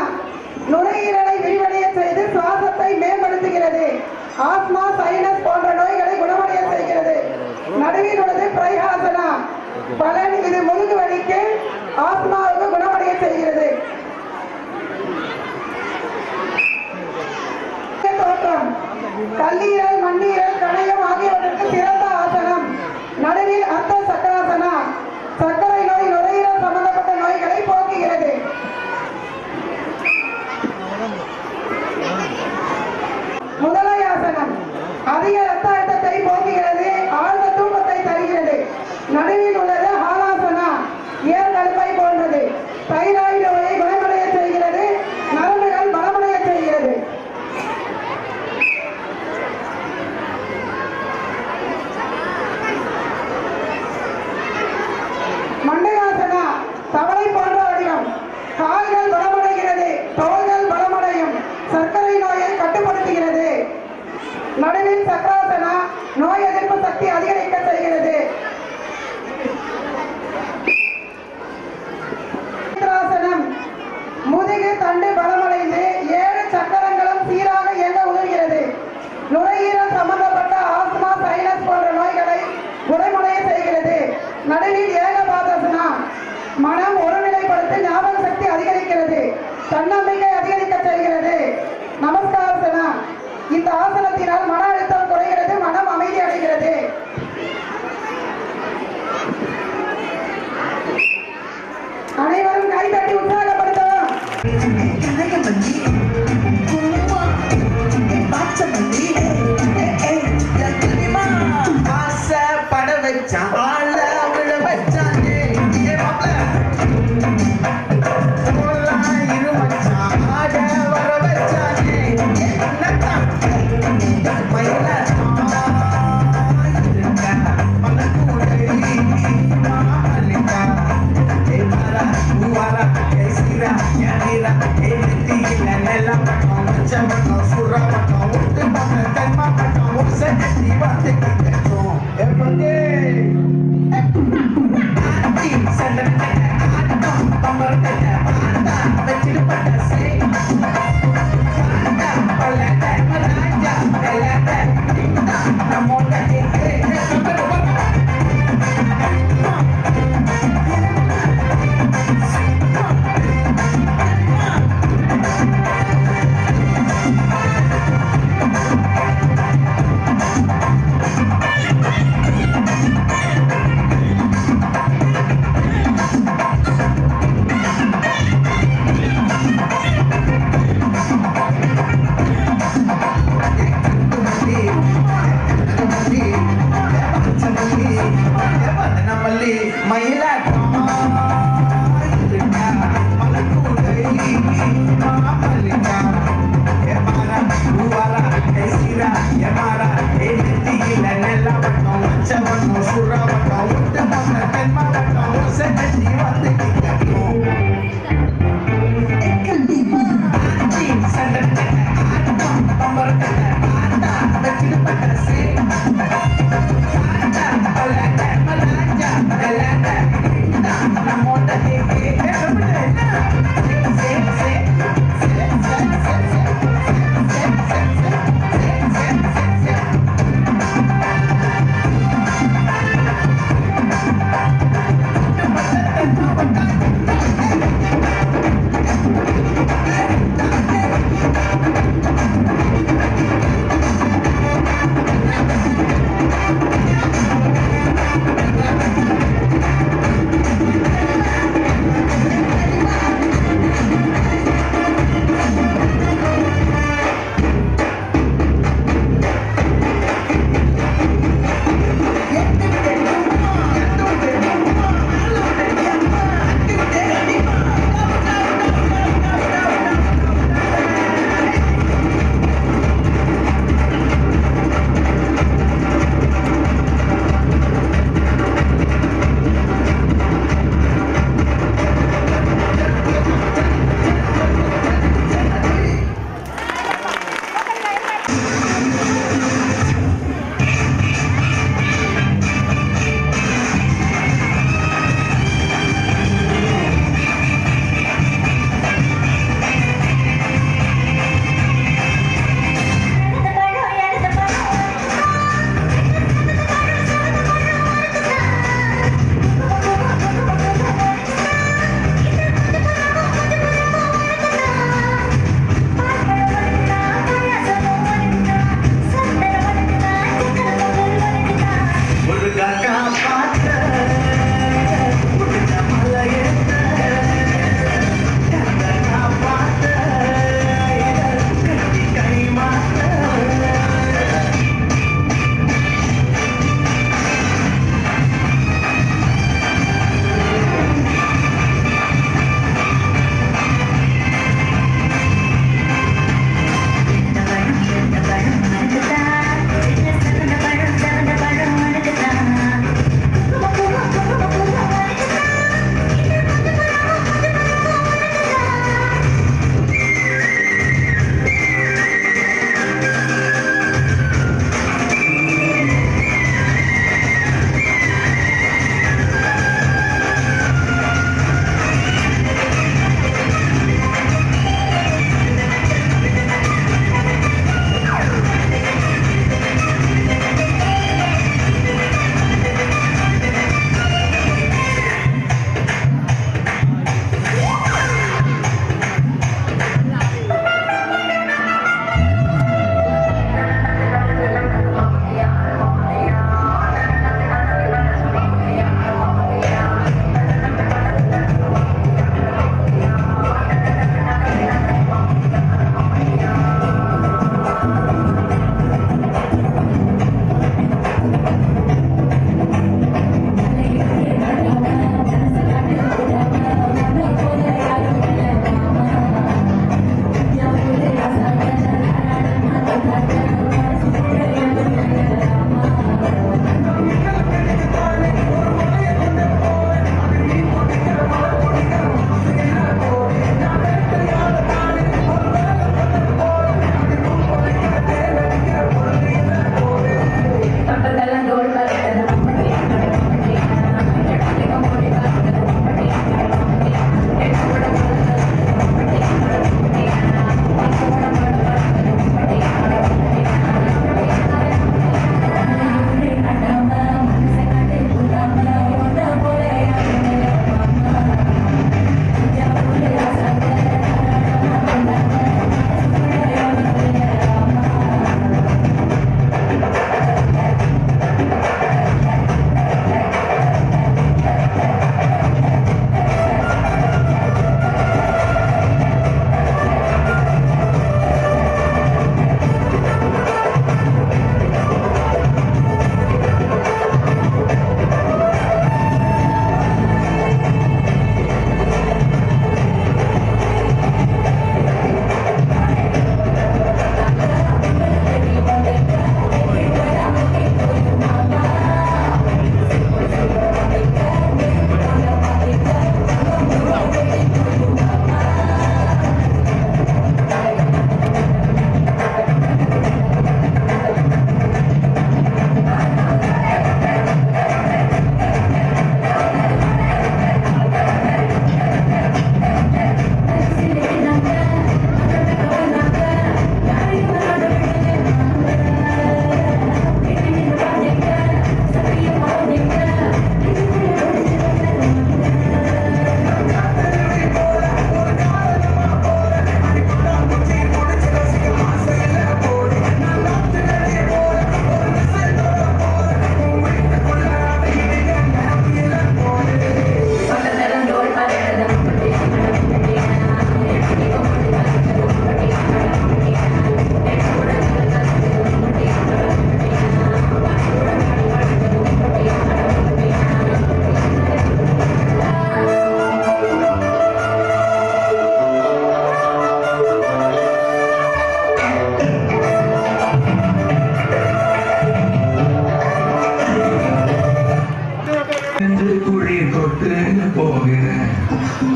நுரையீரலை விரிவடைய செய்து சுவாசத்தை மேம்படுத்துகிறது. ஆஸ்மா, சைனஸ் போன்ற நோய்களை குணமடைய செய்கிறது. நடுவில் உள்ளது பிரைஹாசனா. பலன் இது முதுகு வலிக்கு, ஆஸ்மாவுக்கு குணமடைய செய்கிறது. தோற்றம் கல்லீரல், மண்ணீரல், கணையம் ஆகியவற்றுக்கு சிறந்த ஆசனம். நடுவில் அர்த்த சக்கராசனா. சர்க்கரை நோய், நுரையீரல் சம்பந்தப்பட்ட நோய்களை போக்குகிறது. முதலையாசனம் அதிக ரத்த அழுத்தத்தை போக்குகிறது, ஆழ்ந்த தூக்கத்தை தருகிறது. நடுவில் உள்ளது ஹாலாசனா. ஏர் கடுப்பை போன்றது. தைராய்டு நோயை குணமடைய செய்கிறது, நரம்புகள் பலமடைய செய்கிறது.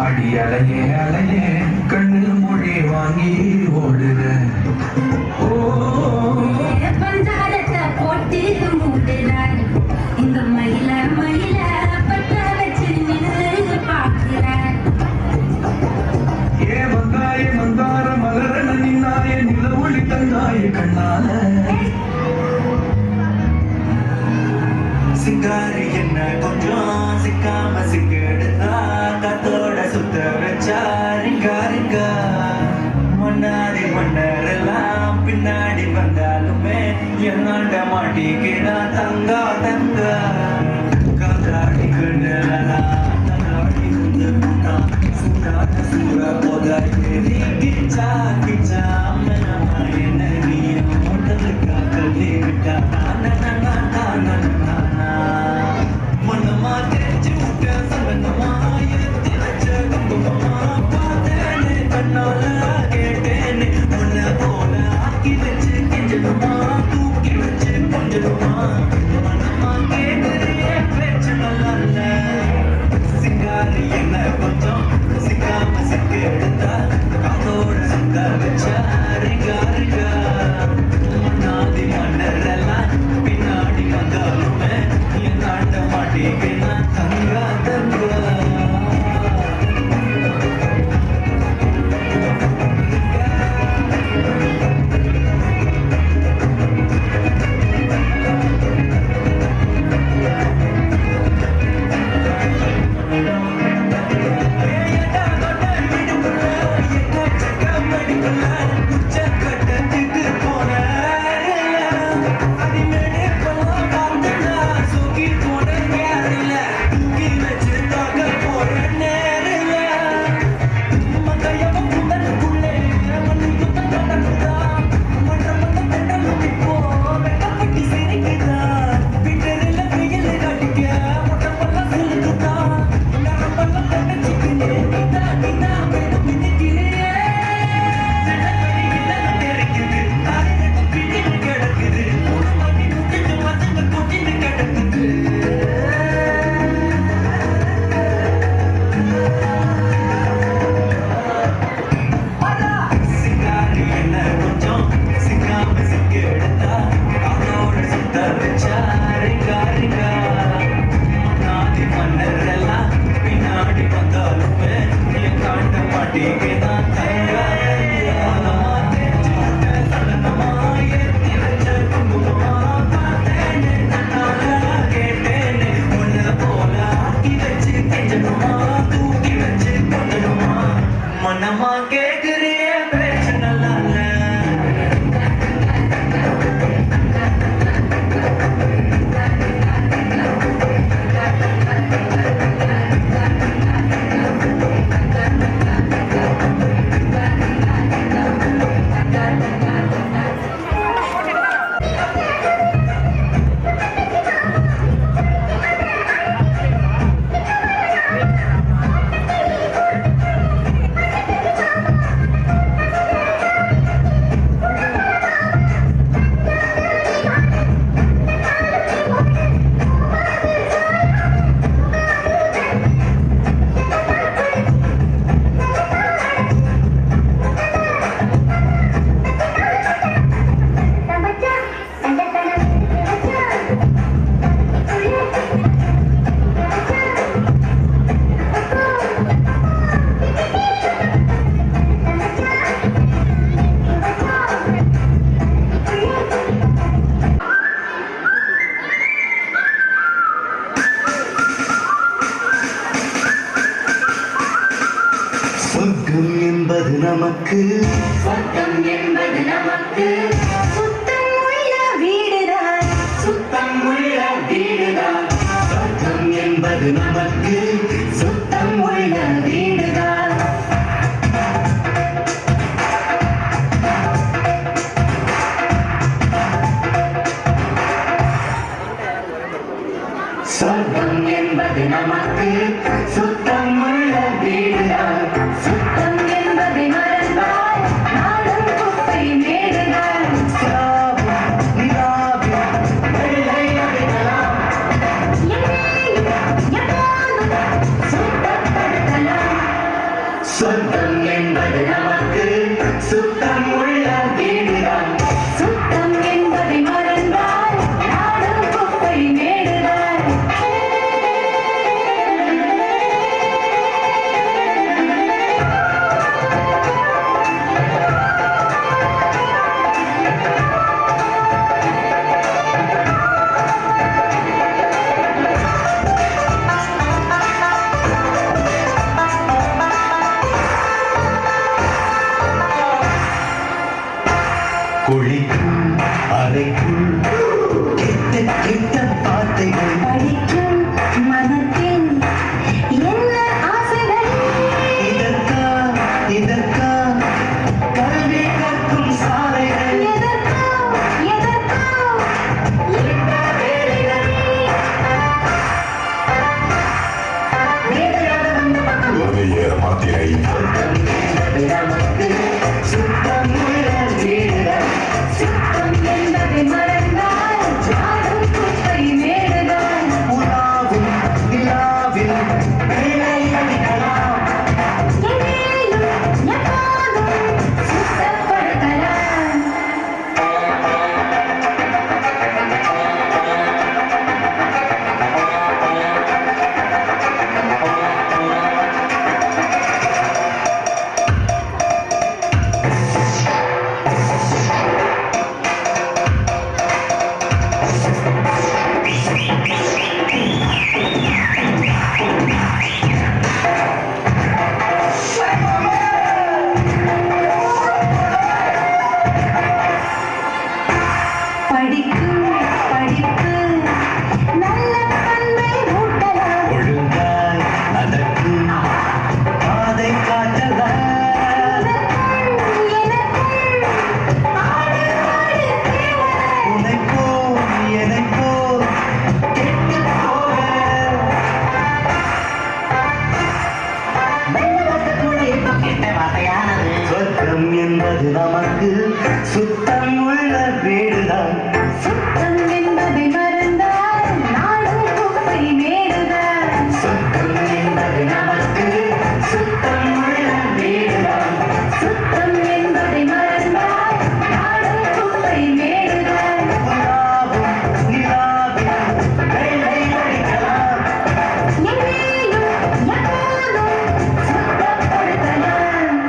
அடி அலையே அலையே கண்ணு மொழி வாங்கி ஓடுற பஞ்சாரத்தை போட்டு மூடுறார் இந்த மயில மயில பட்ட வச்சு நின்று பார்க்கிறார் ஏ வந்தாய மந்தார மலர நின்னாய நில ஒளி தந்தாய கண்ணால சிங்காரி என்ன கொஞ்சம் சிக்காம சிக்கெடுத்தா கத்தோட சுத்த வச்சா ரிங்கா மன்னாடி மன்னரெல்லாம் பின்னாடி வந்தாலுமே என்னாண்ட மாட்டிக்கிறா தங்கா காத்தாடி கண்ணெல்லாம் தங்காடி குந்தா சூடான சூட போதாயே கிச்சா கிச்சா மனமா என்ன நீயும் முதலுக்கா கல்லி விட்டா மனமா தெரிஞ்சு விட்ட சம்பந்தமா எடுத்து வச்ச குங்குமமா பார்த்தேன்னு கண்ணால கேட்டேன்னு உன்னை போல ஆக்கி வச்சு கெஞ்சணுமா தூக்கி வச்சு கொஞ்சணுமா மனமா கேட்குறிய பேச்சு நல்லா இல்ல சிங்காரி என்ன கொஞ்சம் சிக்காம சிக்க எடுத்தா காதோட சுத்த வச்சா ரிங்கா மன்னாதி மன்னரெல்லாம் பின்னாடி வந்தாலுமே என் ஆண்ட மாட்டேங்கன்னா தங்கா மனமா கேக்குறிய பேச்சு நல்லா இல்ல சொர்க்கம் என்பது நமக்கு சொர்க்கம் என்பது நமக்கு சுத்தம் உள்ள வீடுதான் சுத்தம் உள்ள வீடுதான் சொர்க்கம் என்பது நமக்கு சுத்தம் உள்ள வீடுதான் சொர்க்கம் என்பது நமக்கு சுத்தம் உள்ள வீடுதான் சுத்தம் என்பதை மறந்தால் நாடும் குப்பை மேடுதான் வெள்ளை அடிக்கலாம் எப்போதும் சுத்தப்படுத்தலாம் அறைக்குள் கெட்ட கெட்ட வார்த்தைகள் படிக்கும் மனத்தில் என்ன ஆசைகள் இதற்கா கல்வி கற்கும் சாலைகள் எதற்கோ இந்த வேலைகள் ஏற மாத்திரை நமக்கு சுத்தம் உள்ள வீடுகள் சுத்தம் என்பதை மறந்தால் ஆடும் குப்பை மேடுதான் உலாவும் நிலாவில் வெள்ளை அடிக்கலாம் எங்கேயும் எப்போதும் சுத்தப்படுத்தலாம் படிக்கும் படிப்பு நல்ல பண்பை ஊட்டலாம் ஒழுங்காய் அதற்கு பாதை காட்டலாம் உனைப்போ எனப்போ கெட்டு போக சொர்க்கம் என்பது நமக்கு சுத்தம் உள்ள வீடுதான் சுத்தம் என்பதை மறந்தால் நாடும் குப்பை மேடுதான் சொர்க்கம் என்பது நமக்கு சுத்தம் உள்ள வீடுதான் சுத்தம் என்பதை மறந்தால் நாடும் குப்பை மேடுதான் உலாவும் நிலாவில் வெள்ளை அடிக்கலாம் எங்கேயும் எப்போதும் சுத்தப்படுத்தலாம்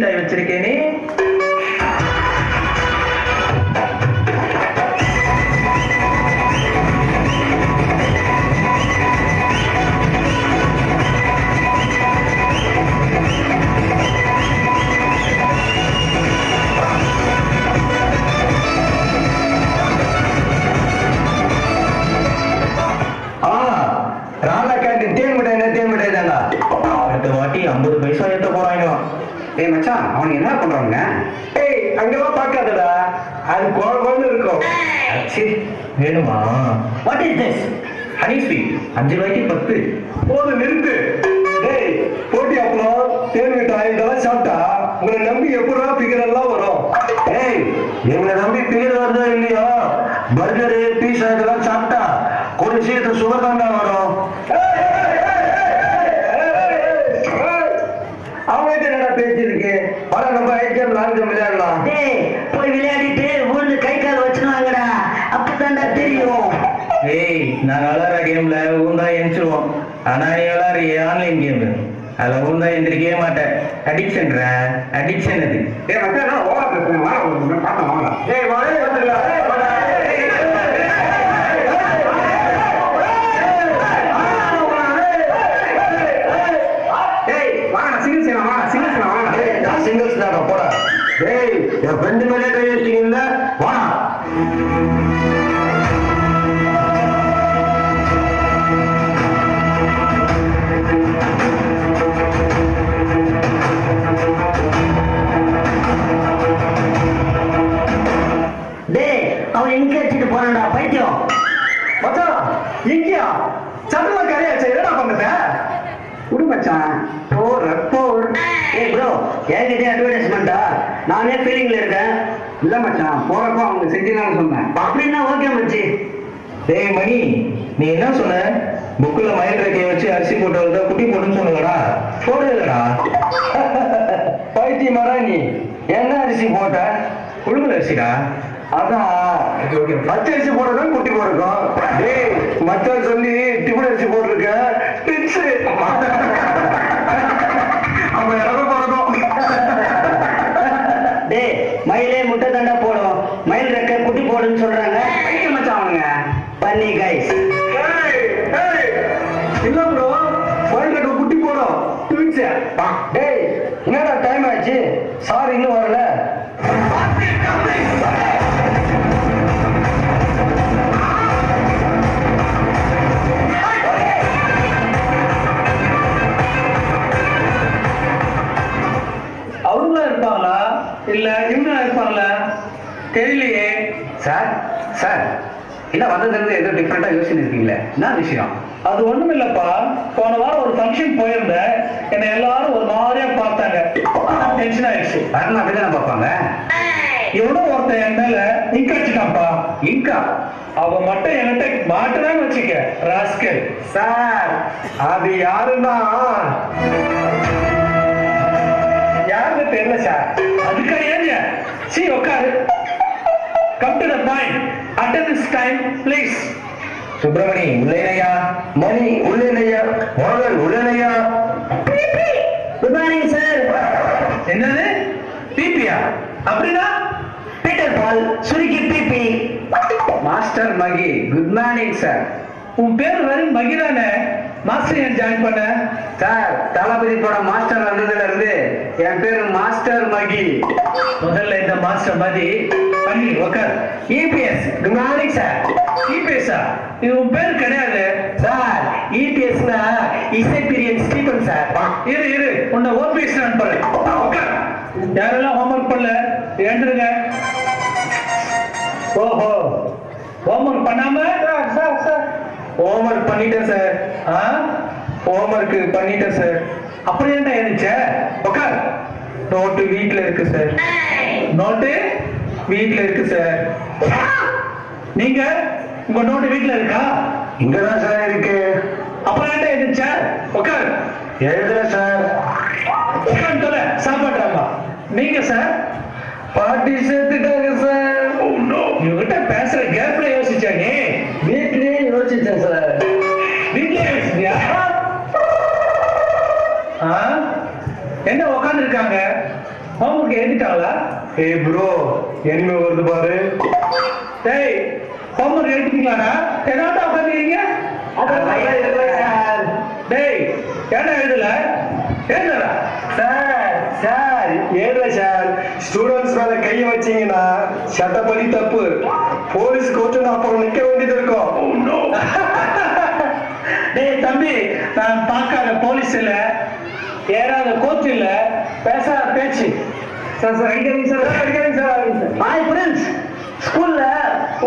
மிட்டாய் வச்சிருக்கேனே. அடுத்த வாட்டி 50 பைசா ஏற்ற போறாங்களாம். ஏய் மச்சான், அவனுக்கு என்ன பண்றாங்க? ஏய் அங்கெல்லாம் பார்க்காதடா, அது கோழன்னு இருக்கும். வேணுமா? What is this? Honey sweet 5 ரூபாய்க்கு 10. போது நிறுத்து. டேய் போட்டி அப்புறம் தேன் மிட்டாய் இதெல்லாம் சாப்பிட்டா உங்களை நம்பி எப்படா பிகர் எல்லாம் வரும்? ஏய் எங்களை நம்பி பிகர் வருதோ இல்லையோ, பர்கரு பீஸா இதெல்லாம் சாப்பிட்டா கொஞ்சம் சீக்கிரம் சுகர் தாண்டா வரும். அவங்ககிட்ட என்னடா பேச்சு இருக்கு? வர நம்ம ஐட்டம் லாஞ்சம் விளையாடலாம். போய் விளையாடிட்டு ஊர்ல கை கால் வச்சுனாங்கடா, அப்பதான்டா தெரியும். ஏய் நாங்க விளையாடுற கேம்ல ஊந்தா எந்திரிச்சிருவோம். ஆனா நீ விளையாடுற ஆன்லைன் கேம் அதுல ஊந்தா எந்திரிக்கவே மாட்டேன். அடிக்ஷன் அடிக்ஷன் அது. ஏய் மச்சான், ஓவரா பேசுறேன். வா பாத்து வாங்கலாம். ஏய் வாடே வந்துடலாம். சிங்கிள்ஸ் தான் போட. ஏய் என் ஃப்ரெண்டு மேலே கை வச்சிட்டீங்கல்ல, வாடா. டேய் அவன் எங்க வச்சுட்டு போறான்டா பைத்தியம். மச்சான் எங்கயா சட்டமா கரையாச்சு, என்னடா பண்ணுத? குடு மச்சான். ஏய் ப்ரோ, என்கிட்ட அட்வர்டைஸ்மெண்டா? நானே ஃபீலிங்ல இருக்கேன். இல்ல மச்சான், போறப்போ அவங்க செஞ்சுனான்னு சொன்னேன். அப்படின்னா ஓகே மச்சி. டேய் மணி, நீ என்ன சொன்ன? புக்குல மயில் ரெக்கையை வச்சு அரிசி போட்டு வருதா குட்டி போட்டுன்னு சொன்னலடா, போடலடா. பைத்தியமாடா நீ. என்ன அரிசி போட்ட? புழுங்கல் அரிசிடா. அதான் பச்சை அரிசி போடுறதும் குட்டி போடுறோம். டேய் மச்சான் சொல்லி டிபன் அரிசி போட்டிருக்க. அப்ப இறங்க போறதும். டேய் மயிலே முட்டை தண்டா போடும், மயில் ரெக்க குட்டி போடுன்னு சொல்றாங்க. பைத்தியம் மச்சான் அவனுங்க. பண்ணி கைஸ். இல்ல ப்ரோ, மயில் ரெக்க குட்டி போடும். டேய் என்னடா டைம் ஆச்சு? சாரி இன்னும் வரல. அவங்களா இருப்பாங்களா இல்ல இவங்களா இருப்பாங்களா தெரியலையே. சார் சார் இல்ல வந்ததுலேருந்து ஏதோ டிஃப்ரெண்டா யோசிச்சு இருக்கீங்களே, என்ன விஷயம்? அது ஒண்ணும் இல்லப்பா, போன வாரம் ஒரு ஃபங்க்ஷன் போயிருந்தேன். என்னை எல்லாரும் ஒரு மாதிரியா பார்த்தாங்க. டென்ஷன் ஆயிடுச்சு. வரணும் அப்படிதான் பார்ப்பாங்க. எவ்வளோ ஒருத்தன் என் மேல இங்க் அடிச்சுட்டான்ப்பா. இங்கா? அவன் மட்டும் என்கிட்ட மாட்டுறான்னு வச்சுக்க ராஸ்கல். சார் அது யாருன்னா யாருன்னு தெரியல சார். அதுக்கா ஏங்க சி உட்காரு. Come to the point. Attendance time please. Subramani உள்ளேனையா, மணி உள்ளேனையா, மோகன் உள்ளேனையா. Good morning sir. என்னது பிபியா? அப்படின்னா பீட்டர் பால் சுருக்கி PP. Master Mahi. Good morning sir. உன் பேர் வெறும் மகிதானே, மாஸ்டர் ஏன் ஜாயின் பண்ண? சார் தளபதி படம் மாஸ்டர் வந்ததுல இருந்து என் பேரு மாஸ்டர் மகி. முதல்ல இந்த மாஸ்டர் மதி பண்ணி உட்கார். இபிஎஸ். Good morning sir. இபிஎஸ்ஆ? இது உன் பேர் கிடையாது சார். இபிஎஸ்னா இசைப்பிரியன் ஸ்டீபன் சார். இரு இரு, உன்னை ஓபிஎஸ் அனுப்புறேன். உட்கார். யாரெல்லாம் ஹோம்ஒர்க் பண்ணல எழுந்துருங்க. ஓஹோ, ஹோம்ஒர்க் பண்ணாம? ஹோம்ஒர்க் பண்ணிட்டேன் சார். ஹோம்ஒர்க் பண்ணிட்டேன் சார். அப்படி என்ன இருந்துச்ச? உட்கார். நோட்டு வீட்ல இருக்கு சார். நோட்டு வீட்ல இருக்கு சார். நீங்க உங்க நோட்டு வீட்ல இருக்கா? இங்கதான் சார் இருக்கு. அப்புறம் என்ன இருந்துச்ச? உட்கார். எழுதுற சார். உட்கார் தொலை. சாப்பாடுறாமா நீங்க சார்? பாட்டி சேர்த்துட்டாங்க சார். இவங்கிட்ட பேசுற கேப்ல யோசிச்சா நீ? வீட்லயே யோசிச்சேன் சார். வீட்லயே யோசிச்சியா? என்ன உட்கார்ந்து இருக்காங்க? எழுதிட்டாங்களா? ஏய் ப்ரோ, எனிமே வருது பாரு. டேய், ஹோம்வொர்க் எழுதிட்டீங்களாடா? என்னடா உட்கார்ந்தீங்க? டேய், ஏன்டா எழுதல? எழுதுடா. சார் ஏதோ சார் ஸ்டூடெண்ட்ஸ் மேல கையை வச்சீங்கன்னா சட்டப்படி தப்பு. போலீஸ் கோர்ட்டு அப்புறம் நிக்க வேண்டியது இருக்கும். டேய் தம்பி, நான் பார்க்காத போலீஸ் இல்ல, ஏறாத கோர்ட் இல்ல, பேசாத பேச்சு. சார் சார் அடிக்காதீங்க சார், அடிக்காதீங்க சார். ஹாய் ஃப்ரெண்ட்ஸ், ஸ்கூல்ல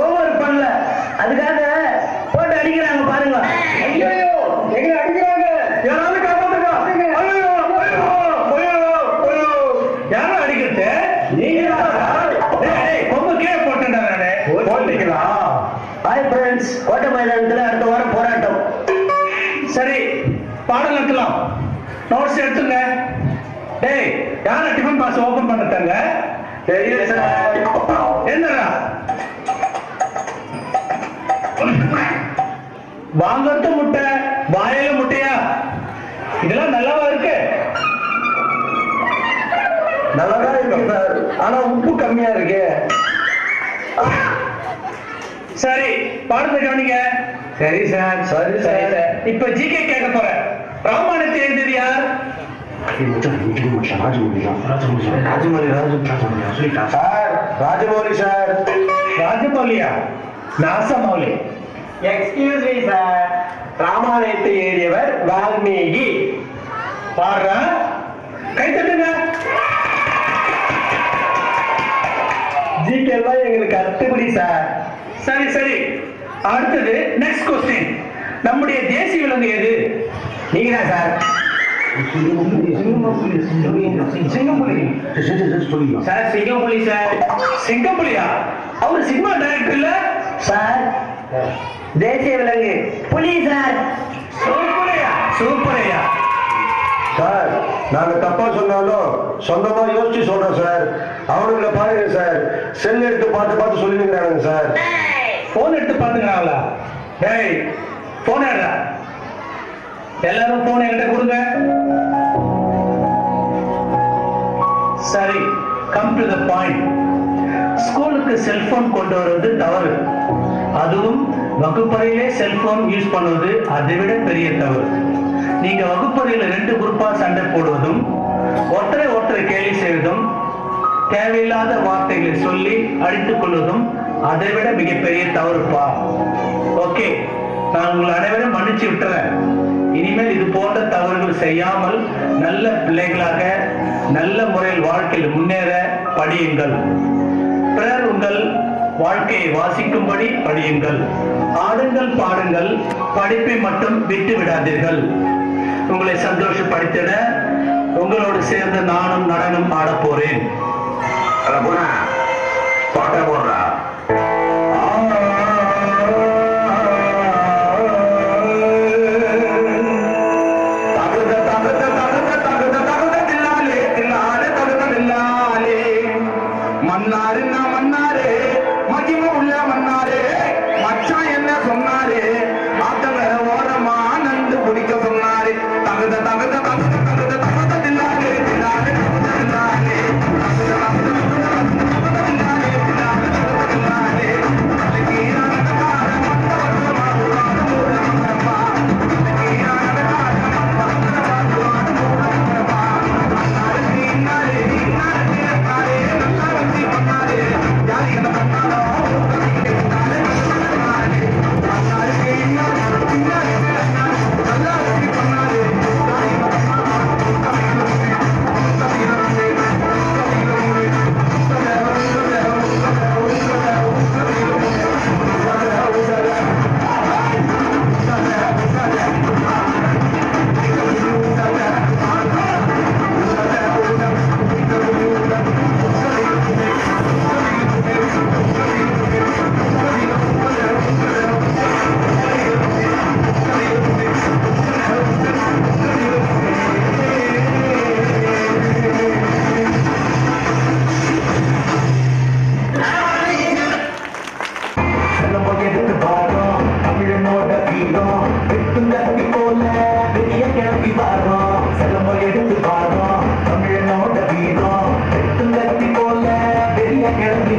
ஓவர் பண்ணல, அதுக்காக போட்டு அடிக்கிறாங்க பாருங்க. ஐயோ, எங்களை அடிக்கிறாங்க, யாராவது காப்பாத்துங்க. ஐயோ ஐயோ ஐயோ ஐயோ, யாரும் அடிக்கிறது? நீங்க ரொம்ப கீழே போட்டேன்டா நானு. போட்டீங்களா? ஹாய் ஃப்ரெண்ட்ஸ், கோட்டை மைதானத்தில் அடுத்த வாரம் போராட்டம். சரி, பாடம் நடத்தலாம். நோட்ஸ் எடுத்துங்க. டேய், யார டிஃபன் பாக்ஸ் ஓபன் பண்ணட்டாங்க? தெரியல சார். என்னடா வாங்கட்டு முட்டை, வாயில முட்டையா? இதெல்லாம் நல்லாவா இருக்கு? நல்லாதான் இருக்கு சார், ஆனா உப்பு கம்மியா இருக்கு. சரி, பாடத்தை கவனிங்க. சரி சார். சரி சார். இப்ப ஜிகே கேட்க போறேன். ராமாயணத்தை எழுதியது யார்? Sir Rajamouli sir. ராஜமௌலியா? நாசமௌலி. எக்ஸ்கியூஸ் மீ சார், ராமாயணத்தை எழுதியவர் வால்மீகி. பாடுறா, கை தட்டுங்க. ஜிகேலாம் எங்களுக்கு அத்துப்படி சார். சரி சரி, அடுத்தது நெக்ஸ்ட் கொஸ்டின். நம்முடைய தேசிய விலங்கு எது? நீங்க தான் sir. Singampuli. Sir Singampuli sir. சிங்கப்புலியா? அவர் சினிமா டைரக்டர் இல்ல சார், தேசிய விலங்கு புலி சார். சூப்பரையா? சூப்பரையா? சார் நாங்க தப்பா சொன்னாலும் சொந்தமா யோசிச்சு சொல்றோம் சார். அவனுங்களை பாருங்க சார், செல் எடுத்து பார்த்து பார்த்து சொல்லிருக்கிறாங்க சார். போன் எடுத்து பாத்துக்கிறாங்களா? டேய், போன் எடுறா. எல்லாரும் போன் என்கிட்ட கொடுங்க. சரி, கம் டு த பாயிண்ட். ஸ்கூலுக்கு செல்போன் கொண்டு வருவது தவறு. அதுவும் வகுப்பறையிலே செல்போன் யூஸ் பண்ணுவது அதை விட பெரிய தவறு. நீங்க வகுப்பறையில 2 குரூப்பா சண்டை போடுவதும், ஒருத்தரை கேலி செய்வதும், தேவையில்லாத வார்த்தைகளை சொல்லி அடித்துக் கொள்வதும் அதை விட மிகப்பெரிய தவறுப்பா. ஓகே, நான் உங்களை அனைவரும் மன்னிச்சு விட்டுறேன். இனிமேல் இது போன்ற தவறுகள் செய்யாமல் நல்ல பிள்ளைகளாக நல்ல முறையில் வாழ்க்கையில் முன்னேற படியுங்கள். பிறர் உங்கள் வாழ்க்கையை வாசிக்கும்படி படியுங்கள். ஆடுங்கள், பாடுங்கள், படிப்பை மட்டும் விட்டு விடாதீர்கள். உங்களை சந்தோஷப்படுத்திட உங்களோடு சேர்ந்து நானும் நடனம் ஆட போறேன். போடுறா.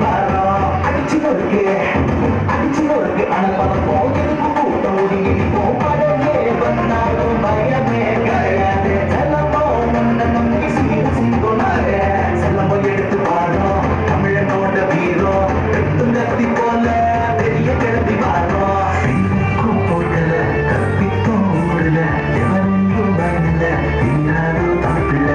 வாரம் அடிச்சு நொறுக்கு அனுப்பப்போம் எதுக்கு கூட்டம் ஒதுங்கி நிற்போம் படையே வந்தாலும் பயமே கிடையாது செல்லமோ முன்ன நம்பி சீர சிங்கோனாக செல்லமோ எடுத்து வாரம் தமிழனோட வீரம் வெட்டு கத்தி போல பெரிய கிளம்பி வாரம் போட்டல கற்பித்தோம் ஊடல எவரையும் பயனில்ல யாரோ தப்பில்ல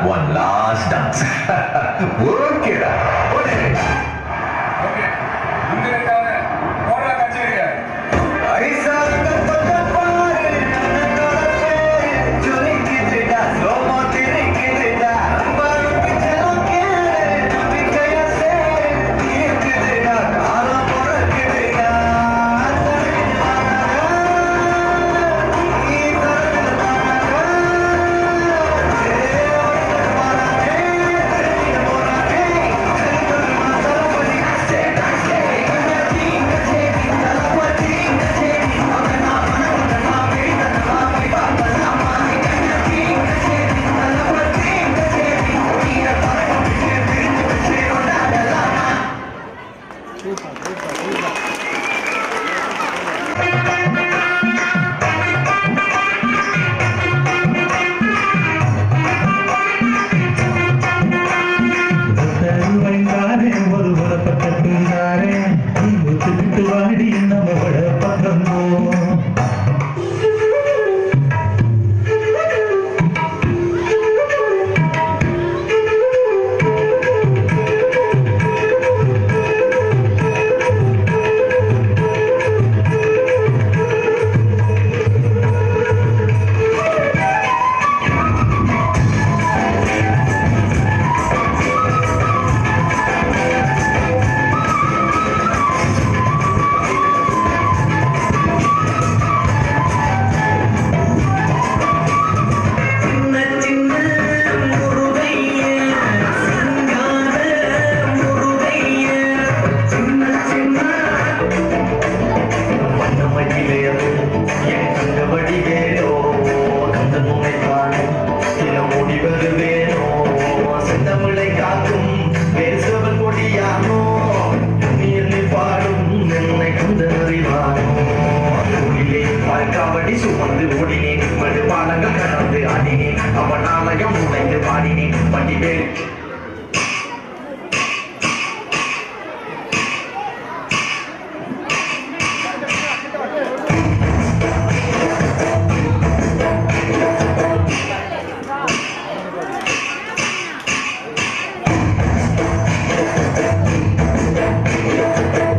one last dance. ஓகேடா ஓகே அங்கேட்டானே போறா கச்சேரியா ஐசா கப்பட்ட பாரு நனகலே ஜொலிக்கிட்டா ஸ்லோமோ திரிக்கிட்டா பாரு பிச்சலோ கேளே நம்பிக்கையா சே தீர்க்கிட்டா காலம் பொறக்கிட்டா ஒரு பக்கத்துனாரே ஒத்துக்கிட்டு வாடி நம்மளோட பக்கம் கபடி சுமந்து ஓடினேன் மடு பாலங்கள் கடந்து ஆடினேன் அவன் ஆலயம் நுழைந்து பாடினேன் பண்டிவேல்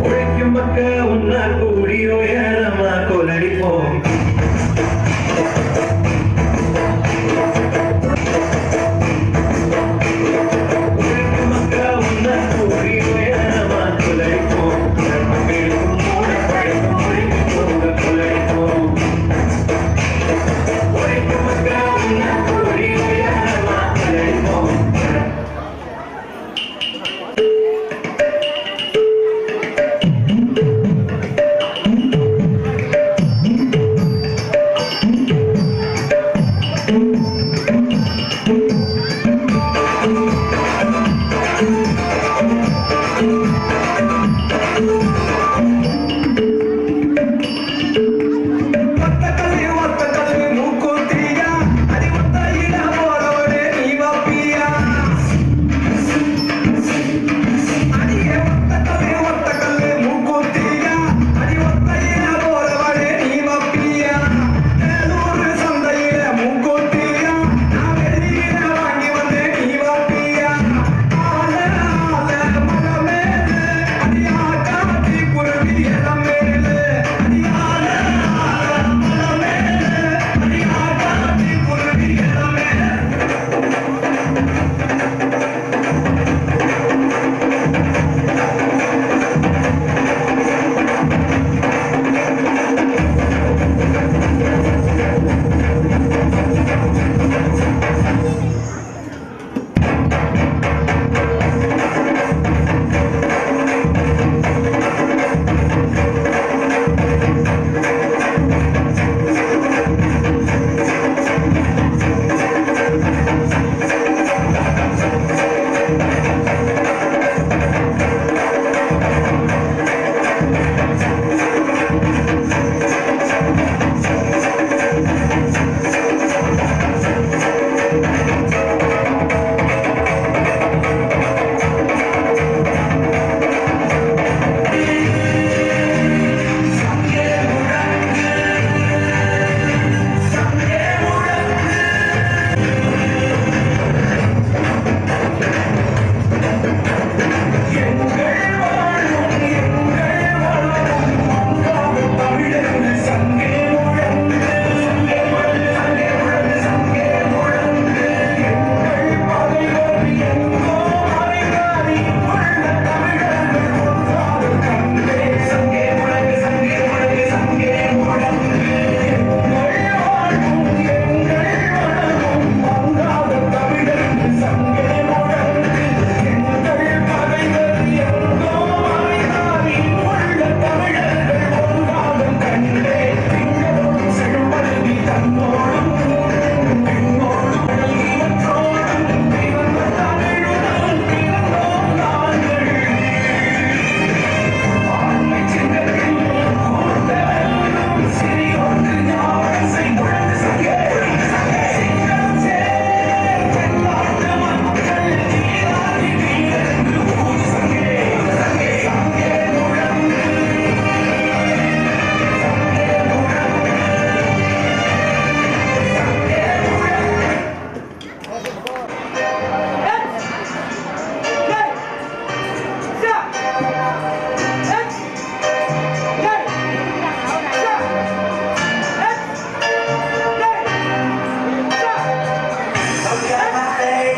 உழைக்கும் மக்க உன்னா கூடியோ ஏறமா கொலடிப்போம்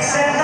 சேர்ந்த